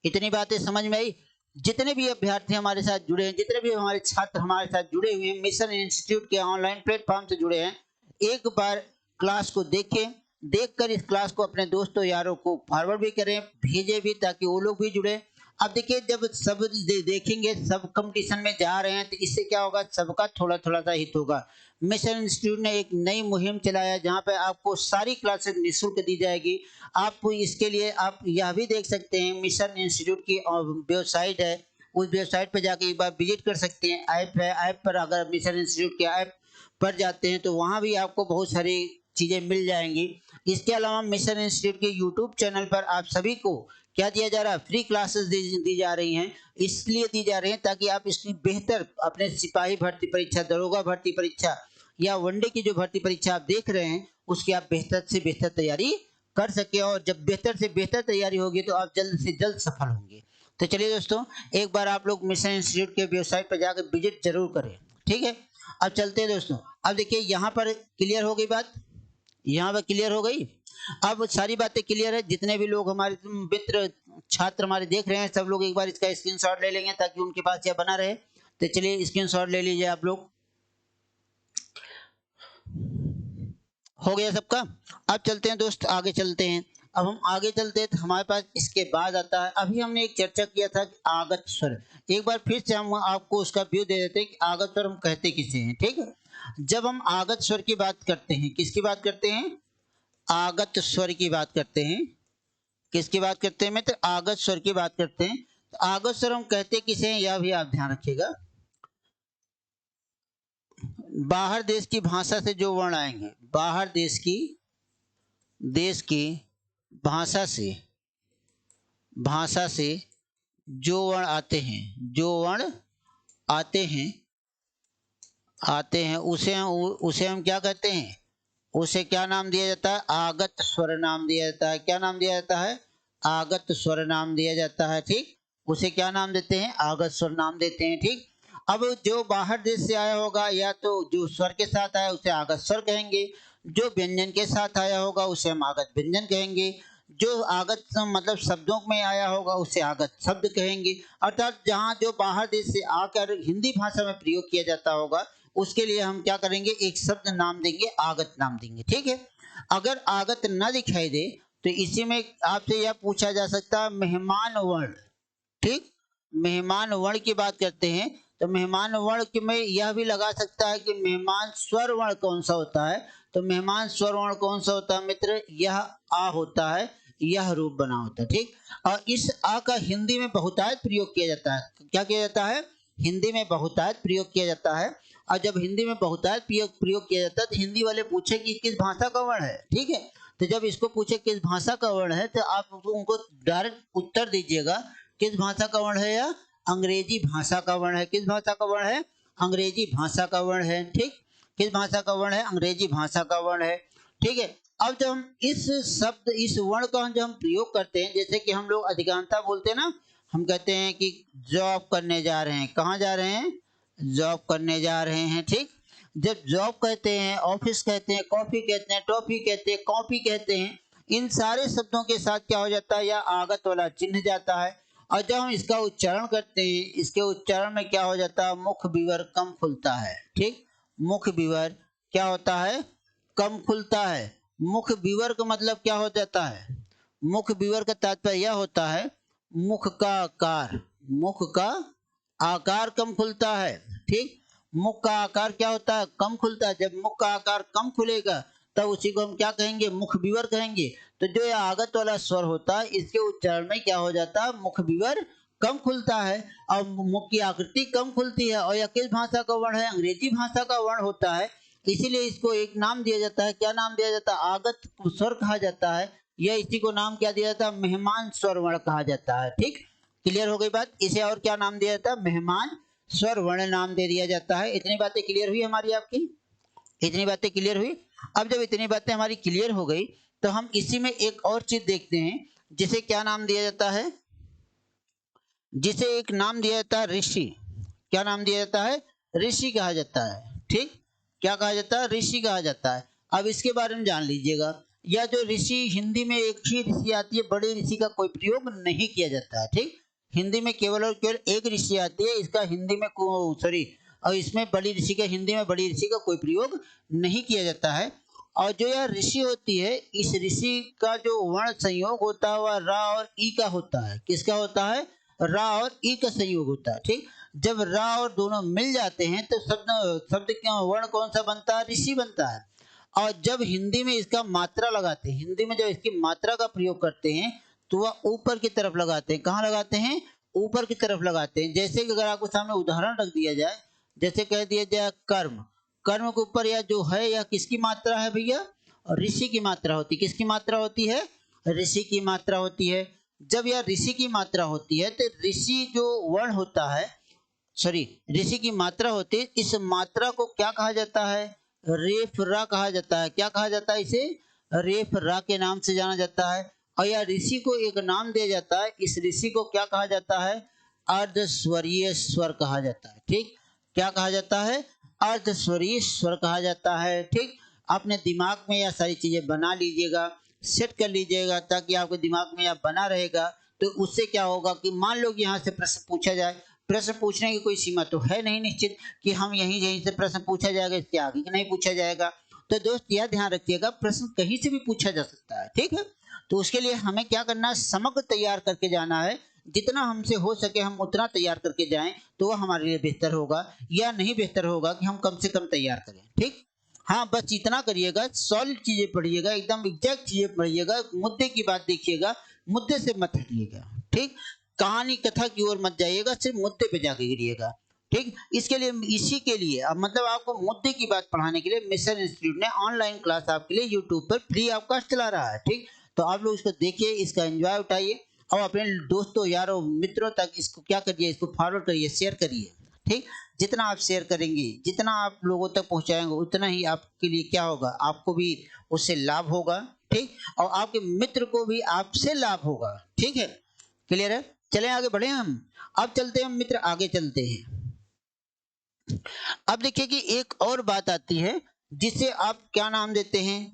इतनी बातें समझ में आई। जितने भी अभ्यर्थी हमारे साथ जुड़े हैं, जितने भी हमारे छात्र हमारे साथ जुड़े हुए हैं, मिशन इंस्टीट्यूट के ऑनलाइन प्लेटफॉर्म से जुड़े हैं, एक बार क्लास को देखें, देखकर इस क्लास को अपने दोस्तों यारों को फॉरवर्ड भी करें, भेजें भी, ताकि वो लोग भी जुड़े। अब देखिए, जब सब देखेंगे, सब कंपटीशन में जा रहे हैं, तो इससे क्या होगा, सबका थोड़ा थोड़ा सा हित होगा। मिशन इंस्टीट्यूट ने एक नई मुहिम चलाया, जहां पे आपको सारी क्लासेस निःशुल्क दी जाएगी। आप इसके लिए आप यह भी देख सकते हैं, मिशन इंस्टीट्यूट की वेबसाइट है, उस वेबसाइट पर जाके एक बार विजिट कर सकते हैं। ऐप है, ऐप पर अगर मिशन इंस्टीट्यूट के ऐप पर जाते हैं, तो वहाँ भी आपको बहुत सारी चीज़ें मिल जाएंगी। इसके अलावा मिशन इंस्टीट्यूट के यूट्यूब चैनल पर आप सभी को क्या दिया जा रहा है, फ्री क्लासेस दी जा रही हैं। इसलिए दी जा रही हैं ताकि आप इसकी बेहतर, अपने सिपाही भर्ती परीक्षा, दरोगा भर्ती परीक्षा या वनडे की जो भर्ती परीक्षा आप देख रहे हैं, उसकी आप बेहतर से बेहतर तैयारी कर सके। और जब बेहतर से बेहतर तैयारी होगी, तो आप जल्द से जल्द सफल होंगे। तो चलिए दोस्तों, एक बार आप लोग मिशन इंस्टीट्यूट के वेबसाइट पर जाकर विजिट जरूर करें, ठीक है। अब चलते हैं दोस्तों। अब देखिए, यहाँ पर क्लियर हो गई बात, यहाँ पर क्लियर हो गई। अब सारी बातें क्लियर है। जितने भी लोग हमारे मित्र छात्र हमारे देख रहे हैं, सब लोग एक बार इसका स्क्रीनशॉट ले लेंगे, ताकि उनके पास यह बना रहे। तो चलिए, स्क्रीनशॉट ले लीजिए आप लोग। हो गया सबका। अब चलते हैं दोस्त, आगे चलते हैं। अब हम आगे चलते हैं, तो हमारे पास इसके बाद आता है, अभी हमने एक चर्चा किया था कि आगत स्वर। एक बार फिर से हम आपको उसका व्यू दे देते हैं कि आगत स्वर हम कहते किसे हैं, ठीक है। जब हम आगत स्वर की बात करते हैं, किसकी बात करते हैं, आगत स्वर की बात करते हैं। किसकी बात करते हैं मित्र, आगत स्वर की बात करते हैं। तो आगत स्वर हम कहते किसे हैं, यह भी आप ध्यान रखिएगा। बाहर देश की भाषा से जो वर्ण आएंगे, बाहर देश की भाषा से जो वर्ण आते हैं, जो वर्ण आते हैं उसे हम क्या कहते हैं, उसे क्या नाम दिया जाता है, आगत स्वर नाम दिया जाता है। क्या नाम दिया जाता है, आगत स्वर नाम दिया जाता है, ठीक। उसे क्या नाम देते हैं, आगत स्वर नाम देते हैं, ठीक। अब जो बाहर देश से आया होगा, या तो जो स्वर के साथ आया उसे आगत स्वर कहेंगे, जो व्यंजन के साथ आया होगा उसे हम आगत व्यंजन कहेंगे, जो आगत मतलब शब्दों में आया होगा उसे आगत शब्द कहेंगे। अर्थात जहाँ जो बाहर देश से आकर हिंदी भाषा में प्रयोग किया जाता होगा, उसके लिए हम क्या करेंगे, एक शब्द नाम देंगे, आगत नाम देंगे, ठीक है। अगर आगत न दिखाई दे, तो इसी में आपसे यह पूछा जा सकता है, मेहमान वर्ण, ठीक। मेहमान वर्ण की बात करते हैं, तो मेहमान वर्ण के में यह भी लगा सकता है कि मेहमान स्वर वर्ण कौन सा होता है। तो मेहमान स्वर वर्ण कौन सा होता है मित्र, यह आ होता है, यह रूप बना होता है, ठीक। और इस आ का हिंदी में बहुतायत प्रयोग किया जाता है। क्या किया जाता है, हिंदी में बहुतायत प्रयोग किया जाता है। और जब हिंदी में बहुतायत प्रयोग किया जाता है, तो हिंदी वाले पूछे कि किस भाषा का वर्ण है, ठीक है। तो जब इसको पूछे किस भाषा का वर्ण है, तो आप उनको डायरेक्ट उत्तर दीजिएगा, किस भाषा का वर्ण है, या अंग्रेजी भाषा का वर्ण है। किस भाषा का वर्ण है, अंग्रेजी भाषा का वर्ण है, ठीक। किस भाषा का वर्ण है, अंग्रेजी भाषा का वर्ण है, ठीक है। अब जब हम इस शब्द, इस वर्ण का जब हम प्रयोग करते हैं, जैसे कि हम लोग अधिकांशतः बोलते हैं ना, हम कहते हैं कि जॉब करने जा रहे हैं, कहाँ जा रहे हैं, जॉब करने जा रहे हैं, ठीक। जब जॉब कहते हैं, ऑफिस कहते हैं, कॉफी कहते हैं, टॉफी कहते हैं, कॉपी कहते हैं, इन सारे शब्दों के साथ क्या हो जाता है, या आगत वाला चिन्ह जाता है। और जब हम इसका उच्चारण करते हैं, इसके उच्चारण में क्या हो जाता है, मुख विवर कम खुलता है, ठीक। मुख विवर क्या होता है, कम खुलता है। मुख विवर का मतलब क्या हो जाता है, मुख विवर का तात्पर्य यह होता है, मुख का आकार, मुख का आकार कम खुलता है, ठीक। मुख का आकार क्या होता है, कम खुलता है। जब मुख का आकार कम खुलेगा, तब उसी को हम क्या कहेंगे, मुख विवर कहेंगे। तो जो यह आगत वाला स्वर होता है इसके उच्चारण में क्या हो जाता है, मुख विवर कम खुलता है और मुख की आकृति कम खुलती है। और यह किस भाषा का वर्ण है, अंग्रेजी भाषा का वर्ण होता है। इसीलिए इसको एक नाम दिया जाता है, क्या नाम दिया जाता है, आगत स्वर कहा जाता है। यह इसी को नाम क्या दिया जाता है, मेहमान स्वर वर्ण कहा जाता है। ठीक, क्लियर हो गई बात। इसे और क्या नाम दिया जाता है, मेहमान स्वर वर्ण नाम दे दिया जाता है। इतनी बातें क्लियर हुई हमारी, आपकी इतनी बातें क्लियर हुई। अब जब इतनी बातें हमारी क्लियर हो गई तो हम इसी में एक और चीज देखते हैं, जिसे क्या नाम दिया जाता है, जिसे एक नाम दिया जाता है ऋषि। क्या नाम दिया जाता है, ऋषि कहा जाता है। ठीक, क्या कहा जाता है, ऋषि कहा जाता है। अब इसके बारे में जान लीजिएगा। यह जो ऋषि, हिंदी में एक ही ऋषि आती है, बड़े ऋषि का कोई प्रयोग नहीं किया जाता है। ठीक, हिंदी में केवल और केवल एक ऋषि आती है, इसका हिंदी में सॉरी, और इसमें बड़ी ऋषि का, हिंदी में बड़ी ऋषि का कोई प्रयोग नहीं किया जाता है। और जो यह ऋषि होती है, इस ऋषि का जो वर्ण संयोग होता है वह रा और ई का होता है। किसका होता है, रा और ई का संयोग होता है। ठीक, जब रा और दोनों मिल जाते हैं तो शब्द शब्द का वर्ण कौन सा बनता है, ऋषि बनता है। और जब हिंदी में इसका मात्रा लगाते हैं, हिंदी में जब इसकी मात्रा का प्रयोग करते हैं तो वह ऊपर की तरफ लगाते हैं। कहाँ लगाते हैं, ऊपर की तरफ लगाते हैं। जैसे कि अगर आपको सामने उदाहरण रख दिया जाए, जैसे कह दिया जाए कर्म, कर्म के ऊपर यह जो है यह किसकी मात्रा है भैया, ऋषि की मात्रा होती है। किसकी मात्रा होती है, ऋषि की मात्रा होती है। जब यह ऋषि की मात्रा होती है तो ऋषि जो वर्ण होता है, सॉरी, ऋषि की मात्रा होती है, इस मात्रा को क्या कहा जाता है, रेफ रा कहा जाता है। क्या कहा जाता है, इसे रेफ रा के नाम से जाना जाता है। और यह ऋषि को एक नाम दिया जाता है, इस ऋषि को क्या कहा जाता है, अर्धस्वरीय स्वर कहा जाता है। ठीक, क्या कहा जाता है, अर्धस्वरीय स्वर कहा जाता है। ठीक, अपने दिमाग में यह सारी चीजें बना लीजिएगा, सेट कर लीजिएगा, ताकि आपके दिमाग में यह बना रहेगा। तो उससे क्या होगा कि मान लो कि यहाँ से प्रश्न पूछा जाए, प्रश्न पूछने की कोई सीमा तो है नहीं निश्चित कि हम यहीं यहीं से प्रश्न पूछा जाएगा, इसके आगे नहीं पूछा जाएगा। तो दोस्त यह ध्यान रखिएगा, प्रश्न कहीं से भी पूछा जा सकता है। ठीक है, तो उसके लिए हमें क्या करना है, समग्र तैयार करके जाना है। जितना हमसे हो सके हम उतना तैयार करके जाएं तो वह हमारे लिए बेहतर होगा। या नहीं बेहतर होगा कि हम कम से कम तैयार करें। ठीक, हाँ बस इतना करिएगा, सॉलिड चीजें पढ़िएगा, एकदम एग्जैक्ट चीजें पढ़िएगा, मुद्दे की बात देखिएगा, मुद्दे से मत हटिएगा। ठीक, कहानी कथा की ओर मत जाइएगा, सिर्फ मुद्दे पे जाके गिरिएगा। ठीक, इसके लिए, इसी के लिए अब मतलब आपको मुद्दे की बात पढ़ाने के लिए मिशन इंस्टीट्यूट ने ऑनलाइन क्लास आपके लिए यूट्यूब पर फ्री ऑफ कॉस्ट चला रहा है। ठीक, तो आप लोग इसको देखिए, इसका एंजॉय उठाइए और अपने दोस्तों यारों मित्रों तक इसको क्या करिए, इसको फॉरवर्ड करिए, शेयर करिए। ठीक, जितना आप शेयर करेंगे, जितना आप लोगों तक पहुंचाएंगे, उतना ही आपके लिए क्या होगा, आपको भी उससे लाभ होगा। ठीक, और आपके मित्र को भी आपसे लाभ होगा। ठीक है, क्लियर है। चलें आगे बढ़े हम। अब चलते हैं मित्र, आगे चलते हैं। अब देखिए कि एक और बात आती है जिसे आप क्या नाम देते हैं,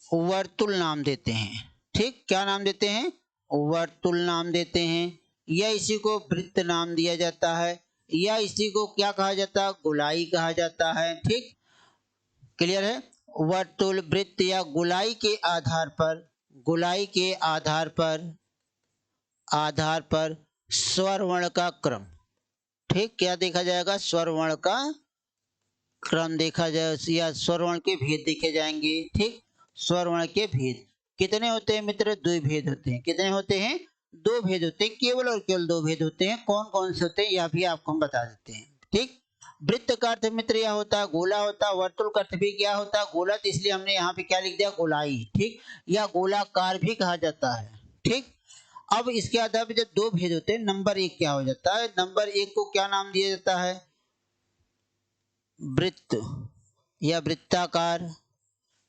वर्तुल नाम देते हैं। ठीक, क्या नाम देते हैं, वर्तुल नाम देते हैं। या इसी को वृत्त नाम दिया जाता है, या इसी को क्या कहा जाता है, गोलाई कहा जाता है। ठीक, क्लियर है। वर्तुल, वृत्त या गोलाई के आधार पर, गोलाई के आधार पर स्वर वर्ण का क्रम। ठीक, क्या देखा जाएगा, स्वर वर्ण का क्रम देखा जाए, या स्वर वर्ण के भेद देखे जाएंगे। ठीक, स्वर वर्ण के भेद कितने होते हैं मित्र, दो भेद होते हैं। कितने होते हैं, दो भेद होते हैं, केवल और केवल दो भेद होते हैं। कौन कौन से होते हैं यह भी आपको हम बता देते हैं। ठीक, वृत्त का अर्थ मित्र यह होता है गोला होता है, वर्तुल का अर्थ भी क्या होता है, गोला, तो इसलिए हमने यहाँ पे क्या लिख दिया, गोलाई। ठीक, या गोलाकार भी कहा जाता है। ठीक, अब इसके आधार पर जब दो भेद होते हैं, नंबर एक क्या हो जाता है, नंबर एक को क्या नाम दिया जाता है, वृत्त या वृत्ताकार,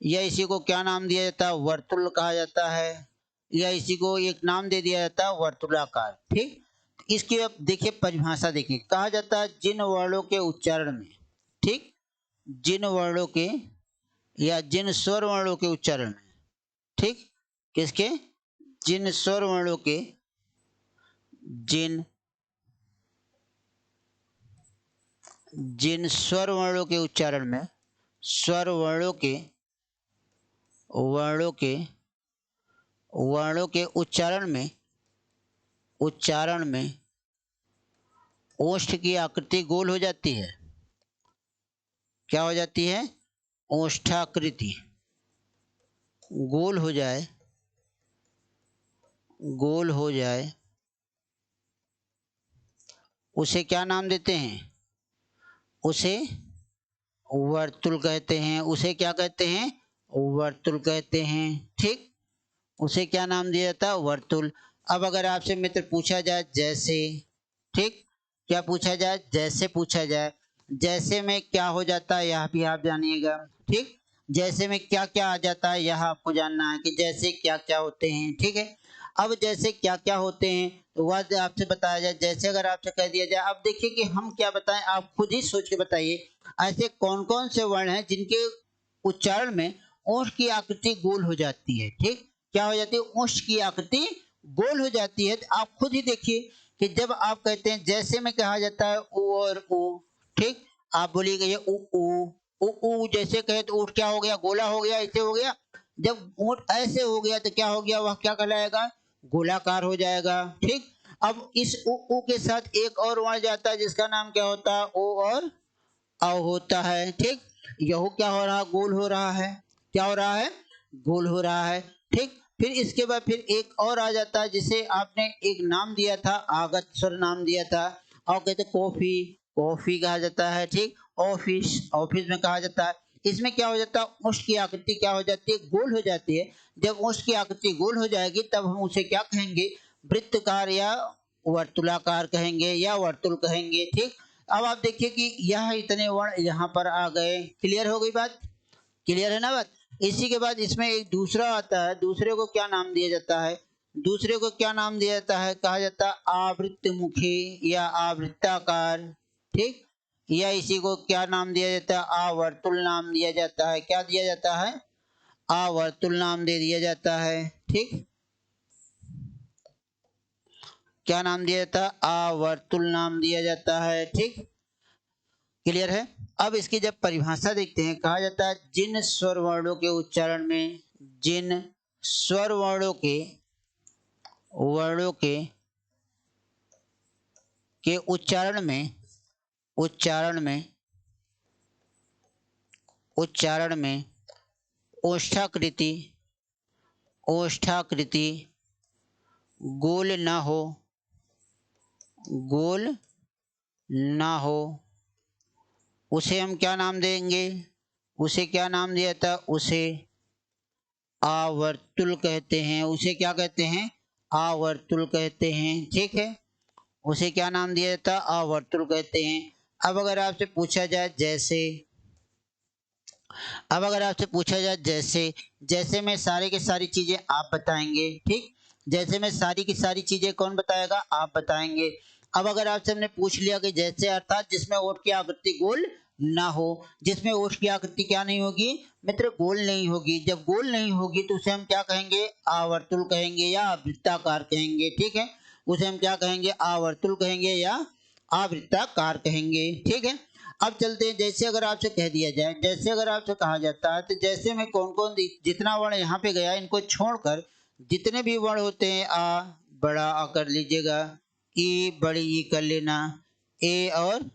या इसी को क्या नाम दिया जाता है, वर्तुल कहा जाता है, या इसी को एक नाम दे दिया जाता है, वर्तुलाकार। ठीक, इसकी अब देखिए परिभाषा देखिए, कहा जाता है जिन वर्णों के उच्चारण में, ठीक, जिन वर्णों के या जिन स्वर वर्णों के उच्चारण में, ठीक, किसके, जिन स्वर वर्णों के, जिन जिन स्वर वर्णों के उच्चारण में, स्वर वर्णों के वर्णों के वर्णों के उच्चारण में ओष्ठ की आकृति गोल हो जाती है। क्या हो जाती है, ओष्ठाकृति गोल हो जाए, गोल हो जाए, उसे क्या नाम देते हैं? उसे वर्तुल कहते हैं। उसे क्या कहते हैं? वर्तुल कहते हैं। ठीक, उसे क्या नाम दिया जाता है? वर्तुल। अब अगर आपसे मित्र पूछा जाए जैसे, ठीक, क्या पूछा जाए? जैसे पूछा जाए, जैसे में क्या हो जाता है यह भी आप जानिएगा। ठीक, जैसे में क्या क्या आ जाता है यह आपको जानना है कि जैसे क्या क्या होते हैं। ठीक है, अब जैसे क्या क्या होते हैं तो वह आपसे बताया जाए। जैसे अगर आपसे कह दिया जाए, अब देखिए कि हम क्या बताएं, आप खुद ही सोच के बताइए ऐसे कौन कौन से वर्ण हैं जिनके उच्चारण में ओष्ठ की आकृति गोल हो जाती है। ठीक, क्या हो जाती है? ओष्ठ की आकृति गोल हो जाती है। तो आप खुद ही देखिए कि जब आप कहते हैं जैसे में कहा जाता है ओ और ओ। ठीक, आप बोलिएगा ये उ उ उ उ जैसे कहे तो ऊँट क्या हो गया? गोला हो गया, ऐसे हो गया। जब ऊँट ऐसे हो गया तो क्या हो गया? वह क्या कहलाएगा? गोलाकार हो जाएगा। ठीक, अब इस उ के साथ एक और वर्ण जाता है जिसका नाम क्या होता है? ओ और अव होता है। ठीक, यह क्या हो रहा? गोल हो रहा है। क्या हो रहा है? गोल हो रहा है। ठीक, फिर इसके बाद फिर एक और आ जाता है जिसे आपने एक नाम दिया था, आगत स्वर नाम दिया था, और कहते कॉफी, कॉफी कहा जाता है। ठीक, ऑफिस, ऑफिस में कहा जाता है। इसमें क्या हो जाता है? ओष्ठ की आकृति क्या हो जाती है? गोल हो जाती है। जब ओष्ठ की आकृति गोल हो जाएगी तब हम उसे क्या कहेंगे? वृत्तकार या वर्तुलाकार कहेंगे या वर्तुल कहेंगे। ठीक, अब आप देखिए कि यह इतने वर्ण यहाँ पर आ गए। क्लियर हो गई बात? क्लियर है ना बात? इसी के बाद इसमें एक दूसरा आता है, दूसरे को क्या नाम दिया जाता है? दूसरे को क्या नाम दिया जाता है? कहा जाता है आवृत्तमुखी या आवृत्ताकार। ठीक, या इसी को क्या नाम दिया जाता है? आवर्तुल नाम दिया जाता है। क्या दिया जाता है? आवर्तुल नाम दे दिया जाता है। ठीक, क्या नाम दिया जाता है? आवर्तुल नाम दिया जाता है। ठीक, क्लियर है? अब इसकी जब परिभाषा देखते हैं, कहा जाता है जिन स्वर वर्णों के उच्चारण में, जिन स्वर वर्णों के उच्चारण में ओष्ठाकृति गोल ना हो, गोल ना हो, उसे हम क्या नाम देंगे? उसे क्या नाम दिया था? उसे आवर्तुल कहते हैं। उसे क्या कहते हैं? आवर्तुल कहते हैं। ठीक है, उसे क्या नाम दिया जाता? आवर्तुल कहते हैं। अब अगर आपसे पूछा जाए जैसे, अब अगर आपसे पूछा जाए जैसे, जैसे में सारी की सारी चीजें आप बताएंगे। ठीक, जैसे में सारी की सारी चीजें कौन बताएगा? आप बताएंगे। अब अगर आपसे हमने पूछ लिया कि जैसे अर्थात जिसमें ओठ की आकृति गोल ना हो, जिसमें ओठ की आकृति क्या नहीं होगी मित्र? गोल नहीं होगी। जब गोल नहीं होगी तो उसे हम क्या कहेंगे? आवर्तुल कहेंगे या वृत्ताकार कहेंगे। ठीक है, उसे हम क्या कहेंगे? आवर्तुल कहेंगे या आवृत्ताकार कहेंगे। ठीक है, अब चलते हैं। जैसे अगर आपसे कह दिया जाए, जैसे अगर आपसे कहा जाता है तो जैसे में कौन कौन जितना वर्ण यहाँ पे गया इनको छोड़कर जितने भी वर्ण होते हैं, आ बड़ा आ कर लीजिएगा, ई बड़ी ई कर लेना, ए और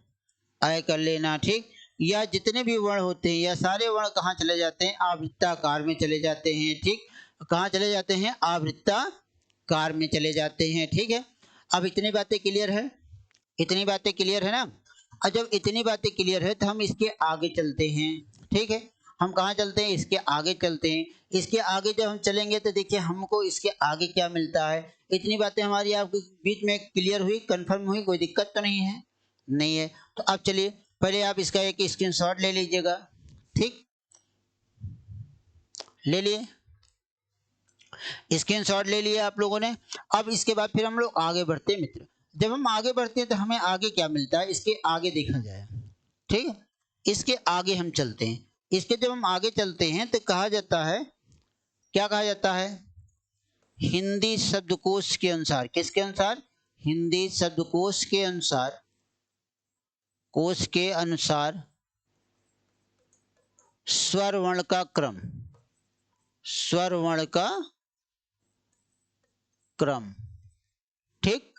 आय कर लेना। ठीक, या जितने भी वर्ण होते हैं या सारे वर्ण कहाँ चले जाते हैं? आवृत्ताकार में चले जाते हैं। ठीक, कहाँ चले जाते हैं? आवृत्ताकार में चले जाते हैं। ठीक है, अब इतनी बातें क्लियर है? इतनी बातें क्लियर है ना? और जब इतनी बातें क्लियर है तो हम इसके आगे चलते हैं। ठीक है, हम कहाँ चलते हैं? इसके आगे चलते हैं। इसके आगे जब हम चलेंगे तो देखिए हमको इसके आगे क्या मिलता है। इतनी बातें हमारी आपके बीच में क्लियर हुई, कंफर्म हुई, कोई दिक्कत तो नहीं है? नहीं है। तो अब चलिए पहले आप इसका एक स्क्रीनशॉट ले लीजिएगा। ठीक, ले लिए? स्क्रीनशॉट ले लिया आप लोगों ने। अब इसके बाद फिर हम लोग आगे बढ़ते हैं मित्र। जब हम आगे बढ़ते हैं तो हमें आगे क्या मिलता है? इसके आगे देखा जाए। ठीक है, इसके आगे हम चलते हैं। इसके जब हम आगे चलते हैं तो कहा जाता है, क्या कहा जाता है? हिंदी शब्दकोश के अनुसार, किसके अनुसार? हिंदी शब्दकोश के अनुसार, कोश के अनुसार स्वर वर्ण का क्रम, स्वर वर्ण का क्रम। ठीक,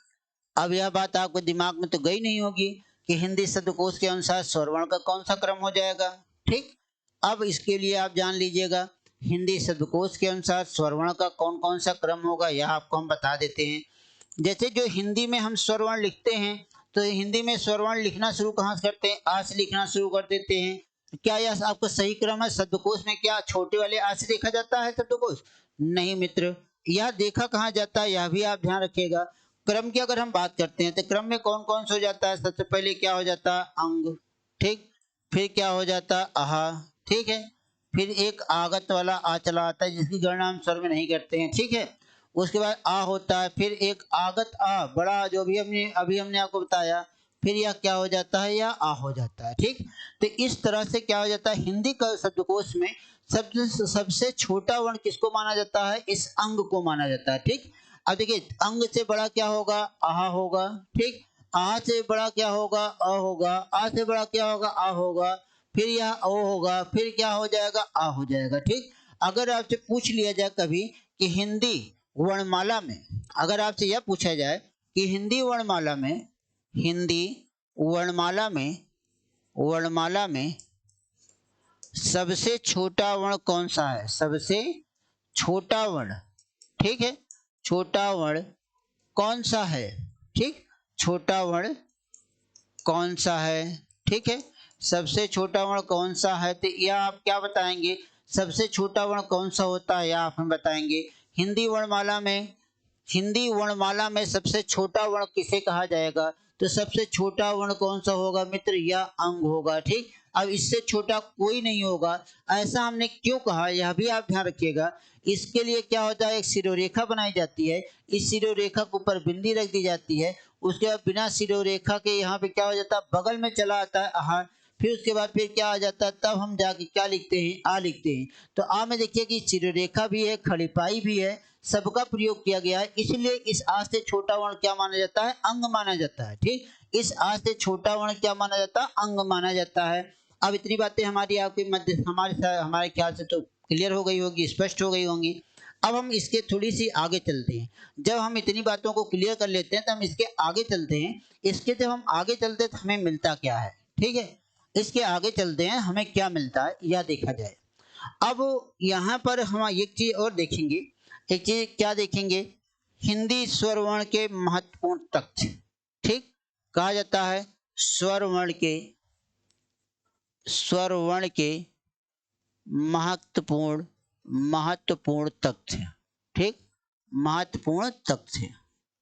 अब यह बात आपके दिमाग में तो गई नहीं होगी कि हिंदी शब्दकोश के अनुसार स्वर वर्ण का कौन सा क्रम हो जाएगा। ठीक, अब इसके लिए आप जान लीजिएगा, हिंदी शब्दकोश के अनुसार स्वर वर्ण का कौन कौन सा क्रम होगा यह आपको हम बता देते हैं। जैसे जो हिंदी में हम स्वर वर्ण लिखते हैं, तो हिंदी में स्वर वर्ण लिखना शुरू कहाँ से करते हैं? आ से लिखना शुरू कर देते हैं। क्या यह आपका सही क्रम है? शब्दकोश में क्या छोटे वाले आ से देखा जाता है शब्दकोश? नहीं मित्र, यह देखा कहाँ जाता है यह भी आप ध्यान रखिएगा। क्रम की अगर हम बात करते हैं तो क्रम में कौन कौन से हो जाता है? सबसे पहले क्या हो जाता है? अंग, ठीक। फिर क्या हो जाता है? आहा, ठीक है। फिर एक आगत वाला आ चला आता है जिसकी गणना हम स्वर में नहीं करते हैं, ठीक है। उसके बाद आ होता है, फिर एक आगत आ बड़ा जो भी हमने आपको बताया, फिर यह क्या हो जाता है? यह आ हो जाता है, ठीक। तो इस तरह से क्या हो जाता है, हिंदी का शब्दकोश में सबसे छोटा वर्ण किसको माना जाता है? इस अंग को माना जाता है, ठीक। अब देखिए, अंग से बड़ा क्या होगा? आहा होगा, ठीक। आ से बड़ा क्या होगा? अ होगा। आ से बड़ा क्या होगा? आ होगा। फिर यह ओ होगा, फिर क्या हो जाएगा? आ हो जाएगा, ठीक। अगर आपसे पूछ लिया जाए कभी कि हिंदी वर्णमाला में, अगर आपसे यह पूछा जाए कि हिंदी वर्णमाला में सबसे छोटा वर्ण कौन सा है? सबसे छोटा वर्ण, ठीक है। छोटा वर्ण कौन सा है? ठीक, छोटा वर्ण कौन सा है? ठीक है, सबसे छोटा वर्ण कौन सा है? तो यह आप क्या बताएंगे? सबसे छोटा वर्ण कौन सा होता है यह आप हम बताएंगे। हिंदी वर्णमाला में सबसे छोटा वर्ण किसे कहा जाएगा? तो सबसे छोटा वर्ण कौन सा होगा मित्र? यह अंग होगा, ठीक। अब इससे छोटा कोई नहीं होगा। ऐसा हमने क्यों कहा यह भी आप ध्यान रखिएगा। इसके लिए क्या होता है? एक शिरोरेखा बनाई जाती है, इस शिरोरेखा के ऊपर बिंदी रख दी जाती है। उसके बाद बिना शिरोरेखा के यहाँ पे क्या हो जाता है? बगल में चला आता है आहार। फिर उसके बाद फिर क्या आ जाता है? तब हम जाके क्या लिखते हैं? आ लिखते हैं। तो आ में देखिए कि शिरोरेखा भी है, खड़ीपाई भी है, सबका प्रयोग किया गया है। इसलिए इस आ से छोटा वर्ण क्या माना जाता है? अंग माना जाता है, ठीक। इस आ से छोटा वर्ण क्या माना जाता है? अंग माना जाता है। अब इतनी बातें हमारी आपके मध्य हमारे ख्याल से तो क्लियर हो गई होगी, स्पष्ट हो गई होंगी। अब हम इसके थोड़ी सी आगे चलते हैं। जब हम इतनी बातों को क्लियर कर लेते हैं तो हम इसके आगे चलते हैं। इसके जब हम आगे चलते हैं तो हमें मिलता क्या है, ठीक है। इसके आगे चलते हैं, हमें क्या मिलता है यह देखा जाए। अब यहाँ पर हम एक चीज और देखेंगे। एक चीज क्या देखेंगे? हिंदी स्वर वर्ण के महत्वपूर्ण तथ्य, ठीक। कहा जाता है स्वर वर्ण के महत्वपूर्ण तथ्य, ठीक। महत्वपूर्ण तथ्य,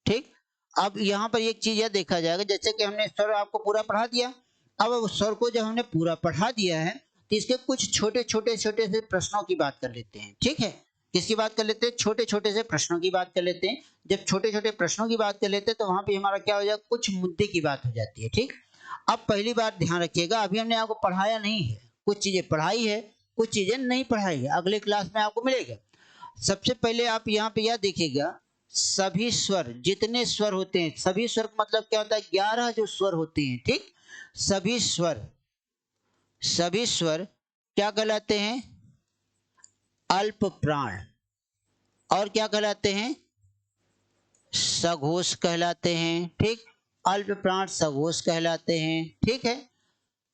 ठीक। अब यहाँ पर एक चीज यह देखा जाएगा, जैसे कि हमने स्वर आपको पूरा पढ़ा दिया। अब उस स्वर को जब हमने पूरा पढ़ा दिया है तो इसके कुछ छोटे छोटे से प्रश्नों की बात कर लेते हैं, ठीक है। किसकी बात कर लेते हैं? छोटे छोटे से प्रश्नों की बात कर लेते हैं। जब छोटे छोटे प्रश्नों की बात कर लेते हैं तो वहां पे हमारा क्या हो जाएगा? कुछ मुद्दे की बात हो जाती है, ठीक। अब पहली बात ध्यान रखिएगा, अभी हमने आपको पढ़ाया नहीं है, कुछ चीजें पढ़ाई है, कुछ चीजें नहीं पढ़ाई है, अगले क्लास में आपको मिलेगा। सबसे पहले आप यहाँ पे यह देखिएगा, सभी स्वर, जितने स्वर होते हैं, सभी स्वर का मतलब क्या होता है? 11 जो स्वर होते हैं, ठीक। सभी स्वर क्या कहलाते हैं? अल्प प्राण। और क्या कहलाते हैं? सघोष कहलाते हैं, ठीक। अल्प प्राण सघोष कहलाते हैं, ठीक है।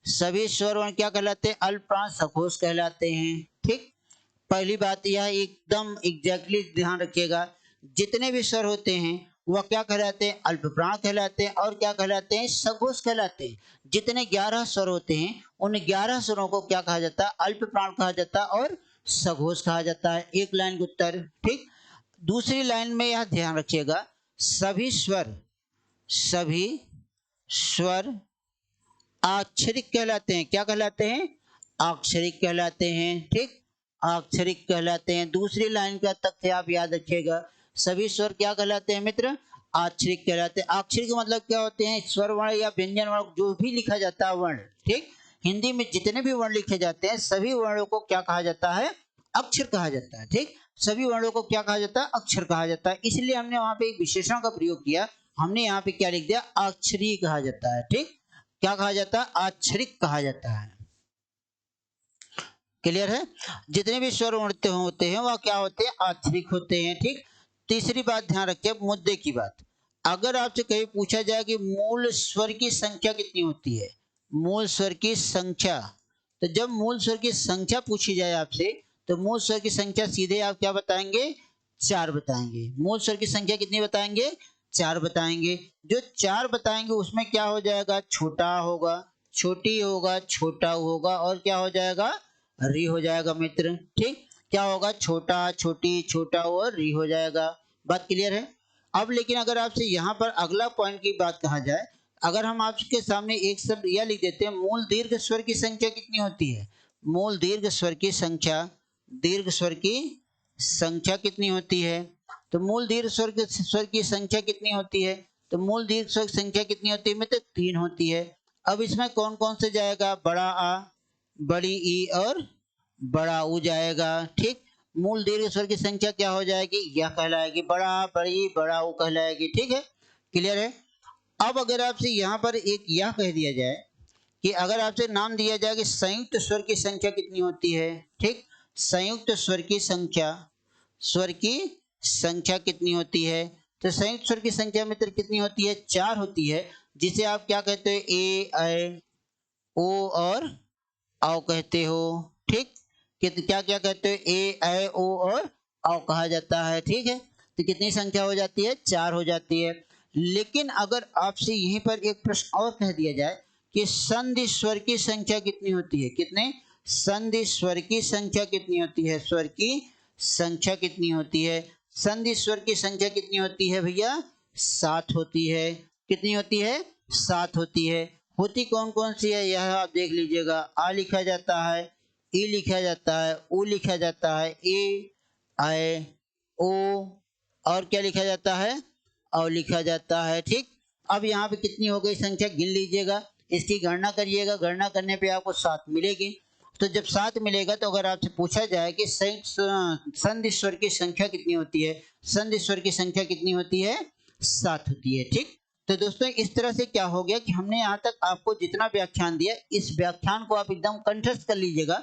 सभी स्वर वर्ण क्या कहलाते हैं? अल्प प्राण सघोष कहलाते हैं, ठीक। पहली बात यह एकदम एग्जैक्टली ध्यान रखिएगा, जितने भी स्वर होते हैं वह क्या कहलाते हैं? अल्प प्राण कहलाते हैं। और क्या कहलाते हैं? सघोष कहलाते हैं। जितने 11 स्वर होते हैं उन 11 स्वरों को क्या कहा जाता है? अल्प प्राण कहा जाता है और सघोष कहा जाता है। एक लाइन का उत्तर, ठीक। दूसरी लाइन में यह ध्यान रखिएगा, सभी स्वर अक्षरिक कहलाते हैं। क्या कहलाते हैं? अक्षरिक कहलाते हैं, ठीक। अक्षरिक कहलाते हैं। दूसरी लाइन का तथ्य आप याद रखिएगा, सभी स्वर क्या कहलाते हैं मित्र? अक्षरिक कहलाते हैं। अक्षरिक मतलब क्या होते हैं? स्वर वर्ण या व्यंजन वर्ण जो भी लिखा जाता है वर्ण, ठीक। हिंदी में जितने भी वर्ण लिखे जाते हैं सभी वर्णों को क्या कहा जाता है? अक्षर कहा जाता है, ठीक। सभी वर्णों को क्या कहा जाता है? अक्षर कहा जाता है। इसलिए हमने वहां पे एक विशेषण का प्रयोग किया। हमने यहाँ पे क्या लिख दिया? अक्षरी कहा जाता है, ठीक। क्या कहा जाता है? अक्षरिक कहा जाता है। क्लियर है? जितने भी स्वर होते हैं वह क्या होते हैं? अक्षरिक होते हैं, ठीक। तीसरी बात ध्यान रखिए, मुद्दे की बात। अगर आपसे कहीं पूछा जाए कि मूल स्वर की संख्या कितनी होती है, मूल स्वर की संख्या, तो जब मूल स्वर की संख्या पूछी जाए आपसे तो मूल स्वर की संख्या सीधे आप क्या बताएंगे, 4 बताएंगे। मूल स्वर की संख्या कितनी बताएंगे, 4 बताएंगे। जो 4 बताएंगे उसमें क्या हो जाएगा, छोटा होगा, छोटी होगा, छोटा होगा और क्या हो जाएगा, री हो जाएगा मित्र। ठीक, क्या होगा, छोटा, छोटी, छोटा और री हो जाएगा। बात क्लियर है। अब लेकिन अगर आपसे यहाँ पर अगला पॉइंट की बात कहा जाए, अगर हम आपके सामने एक शब्द यह लिख देते हैं, मूल दीर्घ स्वर की संख्या कितनी होती है, मूल दीर्घ स्वर की संख्या, दीर्घ स्वर की संख्या कितनी होती है, तो मूल दीर्घ स्वर की संख्या कितनी होती है, तो मूल दीर्घ स्वर की संख्या कितनी होती है मित्र, 3 होती है। अब इसमें कौन कौन से जाएगा, बड़ा आ, बड़ी ई और बड़ा ऊ जाएगा। ठीक, मूल दीर्घ स्वर की संख्या क्या हो जाएगी, यह कहलाएगी, बड़ा बड़ी बड़ा ऊ कहलाएगी। ठीक है, क्लियर है। अब अगर आपसे यहाँ पर एक यह कह दिया जाए कि अगर आपसे नाम दिया जाए कि संयुक्त स्वर की संख्या कितनी होती है, ठीक, संयुक्त स्वर की संख्या, स्वर की संख्या कितनी होती है, तो संयुक्त स्वर की संख्या मित्र कितनी होती है, 4 होती है, जिसे आप क्या कहते हैं, ए ऐ ओ और औ कहते हो। ठीक, क्या क्या कहते हो, ए ऐ ओ और औ कहा जाता है। ठीक है, तो कितनी संख्या हो जाती है, 4 हो जाती है। लेकिन अगर आपसे यहीं पर एक प्रश्न और कह दिया जाए कि संधि स्वर की संख्या कितनी होती है, कितने, संधि स्वर की संख्या कितनी होती है, स्वर की संख्या कितनी होती है, संधि स्वर की संख्या कितनी होती है भैया, 7 होती है। कितनी होती है, 7 होती है। होती कौन कौन सी है यह आप देख लीजिएगा, आ लिखा जाता है, ई लिखा जाता है, उ लिखा जाता है, ए ऐ ओ और क्या लिखा जाता है, और लिखा जाता है। ठीक, अब यहाँ पे कितनी हो गई संख्या, गिन लीजिएगा, इसकी गणना करिएगा, गणना करने पे आपको 7 मिलेगी। तो जब 7 मिलेगा तो अगर आपसे पूछा जाए कि संधि स्वर की संख्या कितनी होती है, संधि स्वर की संख्या कितनी होती है, 7 होती है। ठीक, तो दोस्तों इस तरह से क्या हो गया कि हमने यहाँ तक आपको जितना व्याख्यान दिया, इस व्याख्यान को आप एकदम कंठस्थ कर लीजिएगा।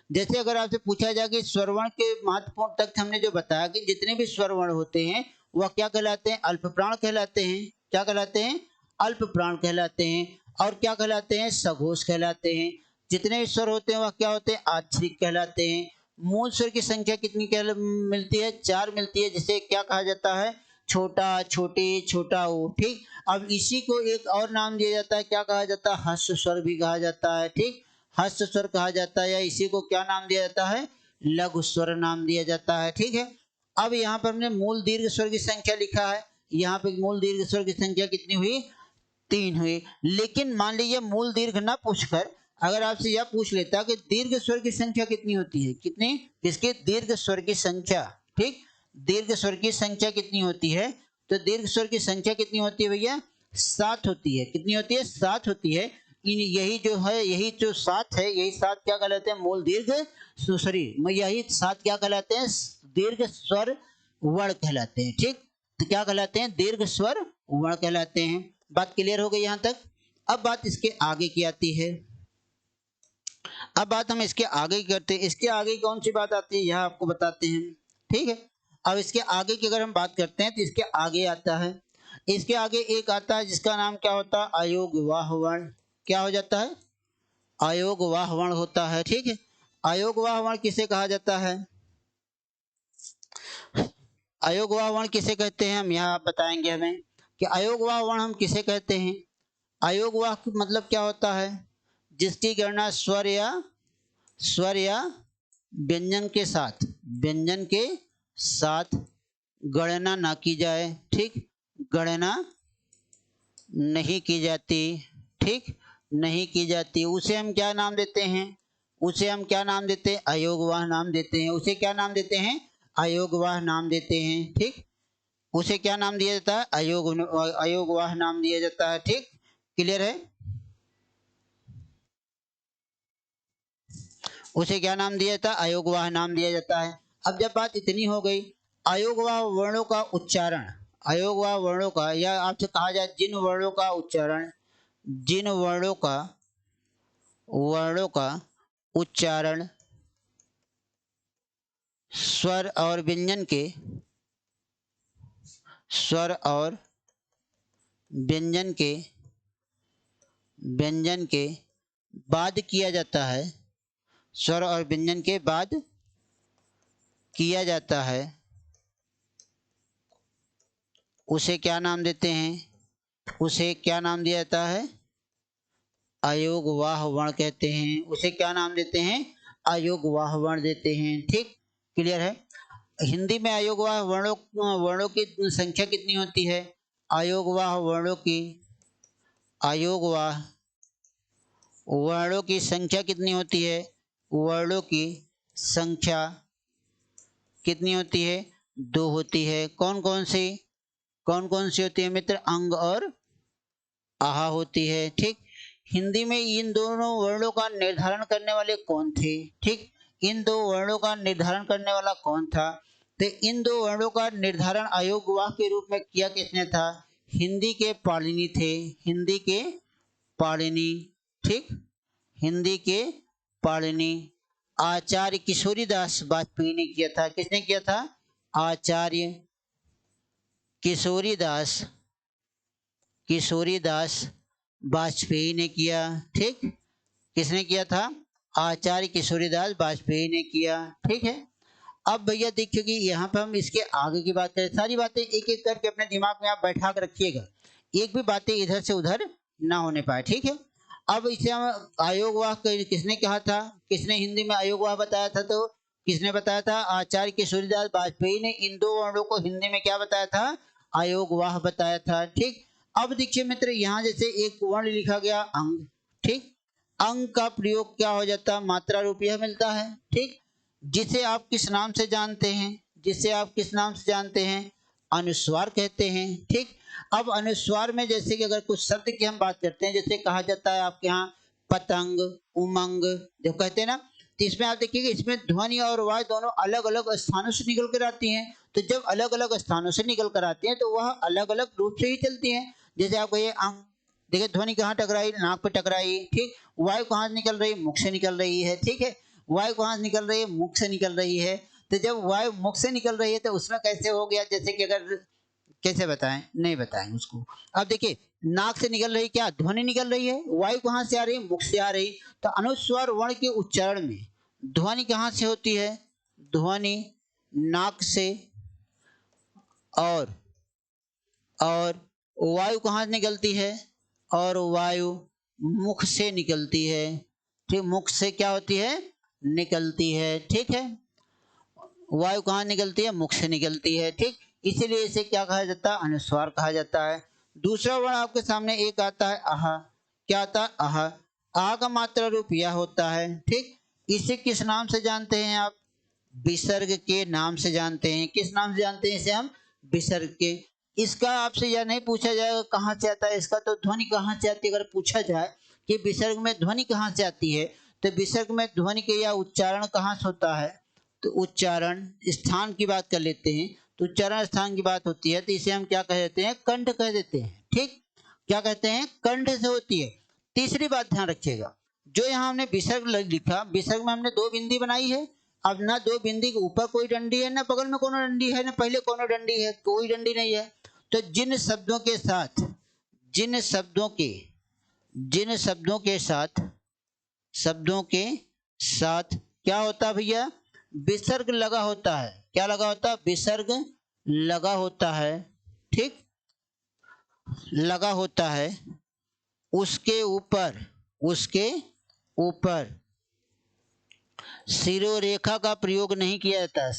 जैसे अगर आपसे पूछा जाए कि स्वरवर्ण के महत्वपूर्ण तथ्य हमने जो बताया कि जितने भी स्वरवर्ण होते हैं वह क्या कहलाते हैं, अल्प प्राण कहलाते हैं। क्या कहलाते हैं, अल्प प्राण कहलाते हैं। और क्या कहलाते हैं, सघोष कहलाते हैं। जितने भी स्वर होते हैं वह क्या होते हैं, आच्छ्रिक कहलाते हैं। मूल स्वर की संख्या कितनी मिलती है, 4 मिलती है, जिसे क्या कहा जाता है, छोटा, छोटी, छोटा ओ। ठीक, अब इसी को एक और नाम दिया जाता है, क्या कहा जाता है, हस्त स्वर भी कहा जाता है। ठीक, हस्त स्वर कहा जाता है, या इसी को क्या नाम दिया जाता है, लघु स्वर नाम दिया जाता है। ठीक है, अब यहाँ पर हमने मूल दीर्घ स्वर की संख्या लिखा है, यहाँ पे मूल दीर्घ स्वर की संख्या कितनी हुई, 3 हुई। लेकिन मान लीजिए मूल दीर्घ ना पूछकर अगर आपसे यह पूछ लेता कि दीर्घ स्वर की संख्या कितनी होती है, कितनी, किसकी, दीर्घ स्वर की संख्या। ठीक, दीर्घ स्वर की संख्या कितनी होती है, तो दीर्घ स्वर की संख्या कितनी होती है भैया, 7 होती है। कितनी होती है, 7 होती है। यही जो है, यही जो 7 है, यही 7 क्या कहलाते हैं, मूल दीर्घ सॉरी यही 7 क्या कहलाते हैं, दीर्घ स्वर वर्ण कहलाते हैं। ठीक, तो क्या कहलाते हैं, दीर्घ स्वर वर्ण कहलाते हैं। बात क्लियर हो गई यहाँ तक। अब बात इसके आगे की आती है, अब बात हम इसके आगे की करते हैं। इसके आगे कौन सी बात आती है यह आपको बताते हैं। ठीक है, अब इसके आगे की अगर हम बात करते हैं तो इसके आगे आता है, इसके आगे एक आता है जिसका नाम क्या होता है, अयोगवाह वर्ण। क्या हो जाता है, अयोगवाह वर्ण होता है। ठीक है, अयोगवाह वर्ण किसे कहा जाता है, अयोगवाह वर्ण किसे कहते हैं, हम यहाँ बताएंगे हमें कि अयोगवाह वर्ण हम किसे कहते हैं। अयोगवाह मतलब क्या होता है, जिसकी गणना स्वर या व्यंजन के साथ, व्यंजन के साथ गणना ना की जाए। ठीक, गणना नहीं की जाती। ठीक, नहीं की जाती, उसे हम क्या नाम देते हैं, उसे हम क्या नाम देते हैं, अयोगवाह नाम देते हैं। उसे क्या नाम देते हैं, अयोगवाह नाम देते हैं। ठीक, उसे क्या नाम दिया जाता है, अयोगवाह नाम दिया जाता है। ठीक, क्लियर है, उसे क्या नाम दिया जाता है, अयोगवाह नाम दिया जाता है। अब जब बात इतनी हो गई, अयोगवाह वर्णों का उच्चारण, अयोगवाह वर्णों का, या आपसे कहा जाए जिन वर्णों का उच्चारण, जिन वर्णों का उच्चारण स्वर और व्यंजन के, स्वर और व्यंजन के बाद किया जाता है, स्वर और व्यंजन के बाद किया जाता है उसे क्या नाम देते हैं? उसे क्या नाम दिया जाता है? अयोगवाह वर्ण कहते हैं। उसे क्या नाम देते हैं? अयोगवाह वर्ण देते हैं। ठीक, क्लियर है। हिंदी में अयोगवाह वर्णों की संख्या कितनी होती है? अयोगवाह वर्णों की संख्या कितनी होती है? वर्णों की संख्या कितनी होती है? 2 होती है। कौन कौन सी होती है मित्र? अंग और आहा होती है। ठीक, हिंदी में इन दोनों वर्णों का निर्धारण करने वाले कौन थे? ठीक, इन दो वर्णों का निर्धारण करने वाला कौन था? तो इन दो वर्णों का निर्धारण अयोगवाह के रूप में किया किसने था? हिंदी के पाणिनि थे। हिंदी के पाणिनि। ठीक, हिंदी के पाणिनि आचार्य किशोरीदास वाजपेयी ने किया था। किसने किया था? आचार्य किशोरीदास वाजपेयी ने किया। ठीक, किसने किया था? आचार्य किशोरीदास वाजपेयी ने किया। ठीक है। अब भैया देखिए कि यहाँ पर हम इसके आगे की बात करें, सारी बातें एक एक करके अपने दिमाग में आप बैठा कर रखिएगा, एक भी बातें इधर से उधर ना होने पाए। ठीक है। अब इसे हम आयोगवाह किसने कहा था? किसने हिंदी में आयोगवाह बताया था? तो किसने बताया था? आचार्य किशोरीदास वाजपेयी ने इन दो वर्णों को हिंदी में क्या बताया था? आयोगवाह बताया था। ठीक, अब देखिए मित्र, यहाँ जैसे एक वर्ण लिखा गया अंग। ठीक, अंग का प्रयोग क्या हो जाता है? मात्रा रूप यह मिलता है। ठीक, जिसे आप किस नाम से जानते हैं? अनुस्वार कहते हैं। ठीक, अब अनुस्वार में जैसे कि अगर कुछ शब्द की हम बात करते हैं, जैसे कहा जाता है आपके यहाँ पतंग, उमंग जो कहते हैं ना, तो इसमें आप देखिए कि इसमें ध्वनि और वायु दोनों अलग अलग स्थानों से निकल कर आती हैं। तो जब अलग अलग स्थानों से निकल कर आती हैं तो वह अलग अलग रूप से ही चलती हैं। जैसे आप कहिए अंग, देखिए ध्वनि कहाँ टकराई? नाक पे टकराई। ठीक, वायु कहाँ से निकल रही? मुख से निकल रही है। ठीक है, वायु कहाँ से निकल रही है? मुख से निकल रही है। तो जब वायु मुख से निकल रही है तो उसमें कैसे हो गया? जैसे कि अगर कैसे बताएं? नहीं बताएंगे उसको। अब देखिए, नाक से निकल रही क्या? ध्वनि निकल रही है। वायु कहाँ से आ रही है? मुख से आ रही। तो अनुस्वार वर्ण के उच्चारण में ध्वनि कहाँ से होती है? ध्वनि नाक से। और वायु कहाँ से निकलती है? और वायु मुख से निकलती है। ठीक, मुख से क्या होती है? निकलती है। ठीक है, वायु कहाँ निकलती है? मुख से निकलती है। ठीक, इसीलिए इसे क्या कहा जाता है? अनुस्वार कहा जाता है। दूसरा वर्ण आपके सामने एक आता है आह। क्या आता है? आह। आह का मात्रा रूप यह होता है। ठीक, इसे किस नाम से जानते हैं आप? विसर्ग के नाम से जानते हैं। किस नाम से जानते हैं इसे हम? विसर्ग के। इसका आपसे यह नहीं पूछा जाएगा कहाँ से आता है इसका, तो ध्वनि कहाँ से आती है अगर पूछा जाए कि विसर्ग में ध्वनि कहाँ से आती है, तो विसर्ग में ध्वनि के या उच्चारण कहाँ से होता है? तो उच्चारण स्थान की बात कर लेते हैं, तो उच्चारण स्थान की बात होती है, तो इसे हम क्या कह देते हैं? कंठ कह देते हैं। ठीक, क्या कहते हैं? कंठ से होती है। तीसरी बात ध्यान रखिएगा, जो यहाँ हमने विसर्ग लिखा, विसर्ग में हमने 2 बिंदी बनाई है। अब ना 2 बिंदी के ऊपर कोई डंडी है, ना बगल में कोनो डंडी है, ना पहले कोनो डंडी है, कोई डंडी नहीं है। तो जिन शब्दों के साथ क्या होता है भैया? विसर्ग लगा होता है। क्या लगा होता है? विसर्ग लगा होता है। ठीक, लगा होता है। उसके ऊपर शिरोरेखा का प्रयोग नहीं किया जाता।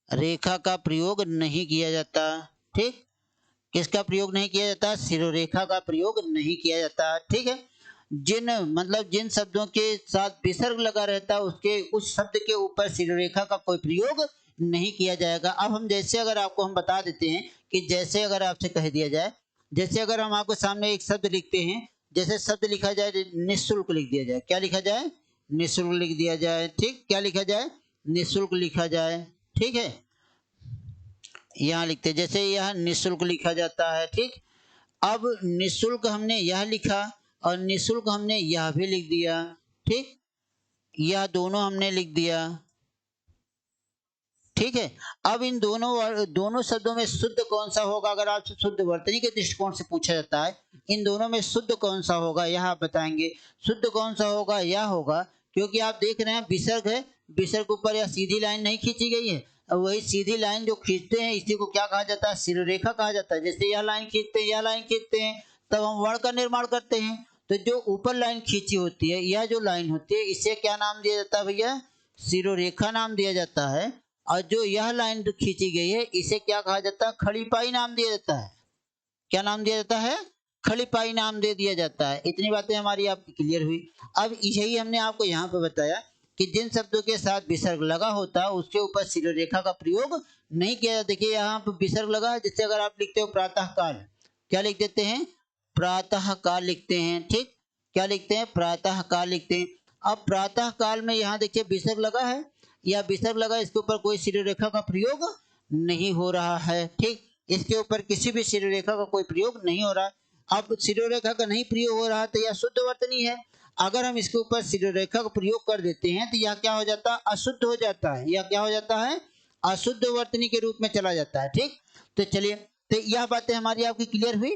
रेखा का प्रयोग नहीं किया जाता। ठीक, किसका प्रयोग नहीं किया जाता? शिरोरेखा का प्रयोग नहीं किया जाता। ठीक है, जिन शब्दों के साथ विसर्ग लगा रहता है उसके उस शब्द के ऊपर शिरोरेखा का कोई प्रयोग नहीं किया जाएगा। अब हम जैसे अगर आपको हम बता देते हैं कि जैसे अगर आपसे कह दिया जाए, जैसे अगर हम आपके सामने एक शब्द लिखते हैं, जैसे शब्द लिखा जाए निःशुल्क लिख दिया जाए। क्या लिखा जाए? निःशुल्क लिख दिया जाए। ठीक, क्या लिखा जाए? निःशुल्क लिखा जाए। ठीक है, यहाँ लिखते जैसे यह निःशुल्क लिखा जाता है। ठीक, अब निःशुल्क हमने यह लिखा और निःशुल्क हमने यह भी लिख दिया। ठीक, यह दोनों हमने लिख दिया। ठीक है। अब इन दोनों शब्दों में शुद्ध कौन सा होगा, अगर आपसे शुद्ध वर्तनी के दृष्टिकोण से पूछा जाता है, इन दोनों में शुद्ध कौन सा होगा, यह आप बताएंगे। शुद्ध कौन सा होगा, यह होगा, क्योंकि आप देख रहे हैं विसर्ग है, विसर्ग के ऊपर यह सीधी लाइन नहीं खींची गई है। अब वही सीधी लाइन जो खींचते हैं इसी को क्या कहा जाता है, शिरोरेखा कहा जाता है। जैसे यह लाइन खींचते हैं, यह लाइन खींचते हैं, तब हम वर्ण का निर्माण करते हैं। तो जो ऊपर लाइन खींची होती है, यह जो लाइन होती है, इसे क्या नाम दिया जाता है भैया, शिरोरेखा नाम दिया जाता है। और जो यह लाइन खींची गई है इसे क्या कहा जाता है, खड़ी पाई नाम दिया जाता है। क्या नाम दिया जाता है, खड़ी पाई नाम दे दिया जाता है। इतनी बातें हमारी आपकी क्लियर हुई। अब यही हमने आपको यहाँ पे बताया कि जिन शब्दों के साथ विसर्ग लगा होता है उसके ऊपर शिरोरेखा का प्रयोग नहीं किया जाता। देखिए यहाँ पे विसर्ग लगा है, जैसे अगर आप लिखते हो प्रातः काल, क्या लिख देते हैं, प्रातः काल लिखते हैं। ठीक, क्या लिखते हैं, प्रातः काल लिखते हैं। अब प्रातः काल में यहाँ देखिए विसर्ग लगा है, या विसर्ग लगा, इसके ऊपर कोई शिरोरेखा का प्रयोग नहीं हो रहा है। ठीक, इसके ऊपर किसी भी शिरोरेखा का कोई प्रयोग नहीं हो रहा है। अब शिरोरेखा का नहीं प्रयोग हो रहा तो यह शुद्ध वर्तनी है। अगर हम इसके ऊपर शिरोरेखा का प्रयोग कर देते हैं तो यह क्या हो जाता है, अशुद्ध हो जाता है। यह क्या हो जाता है, अशुद्ध वर्तनी के रूप में चला जाता है। ठीक, तो चलिए, तो यह बातें हमारी आपकी क्लियर हुई।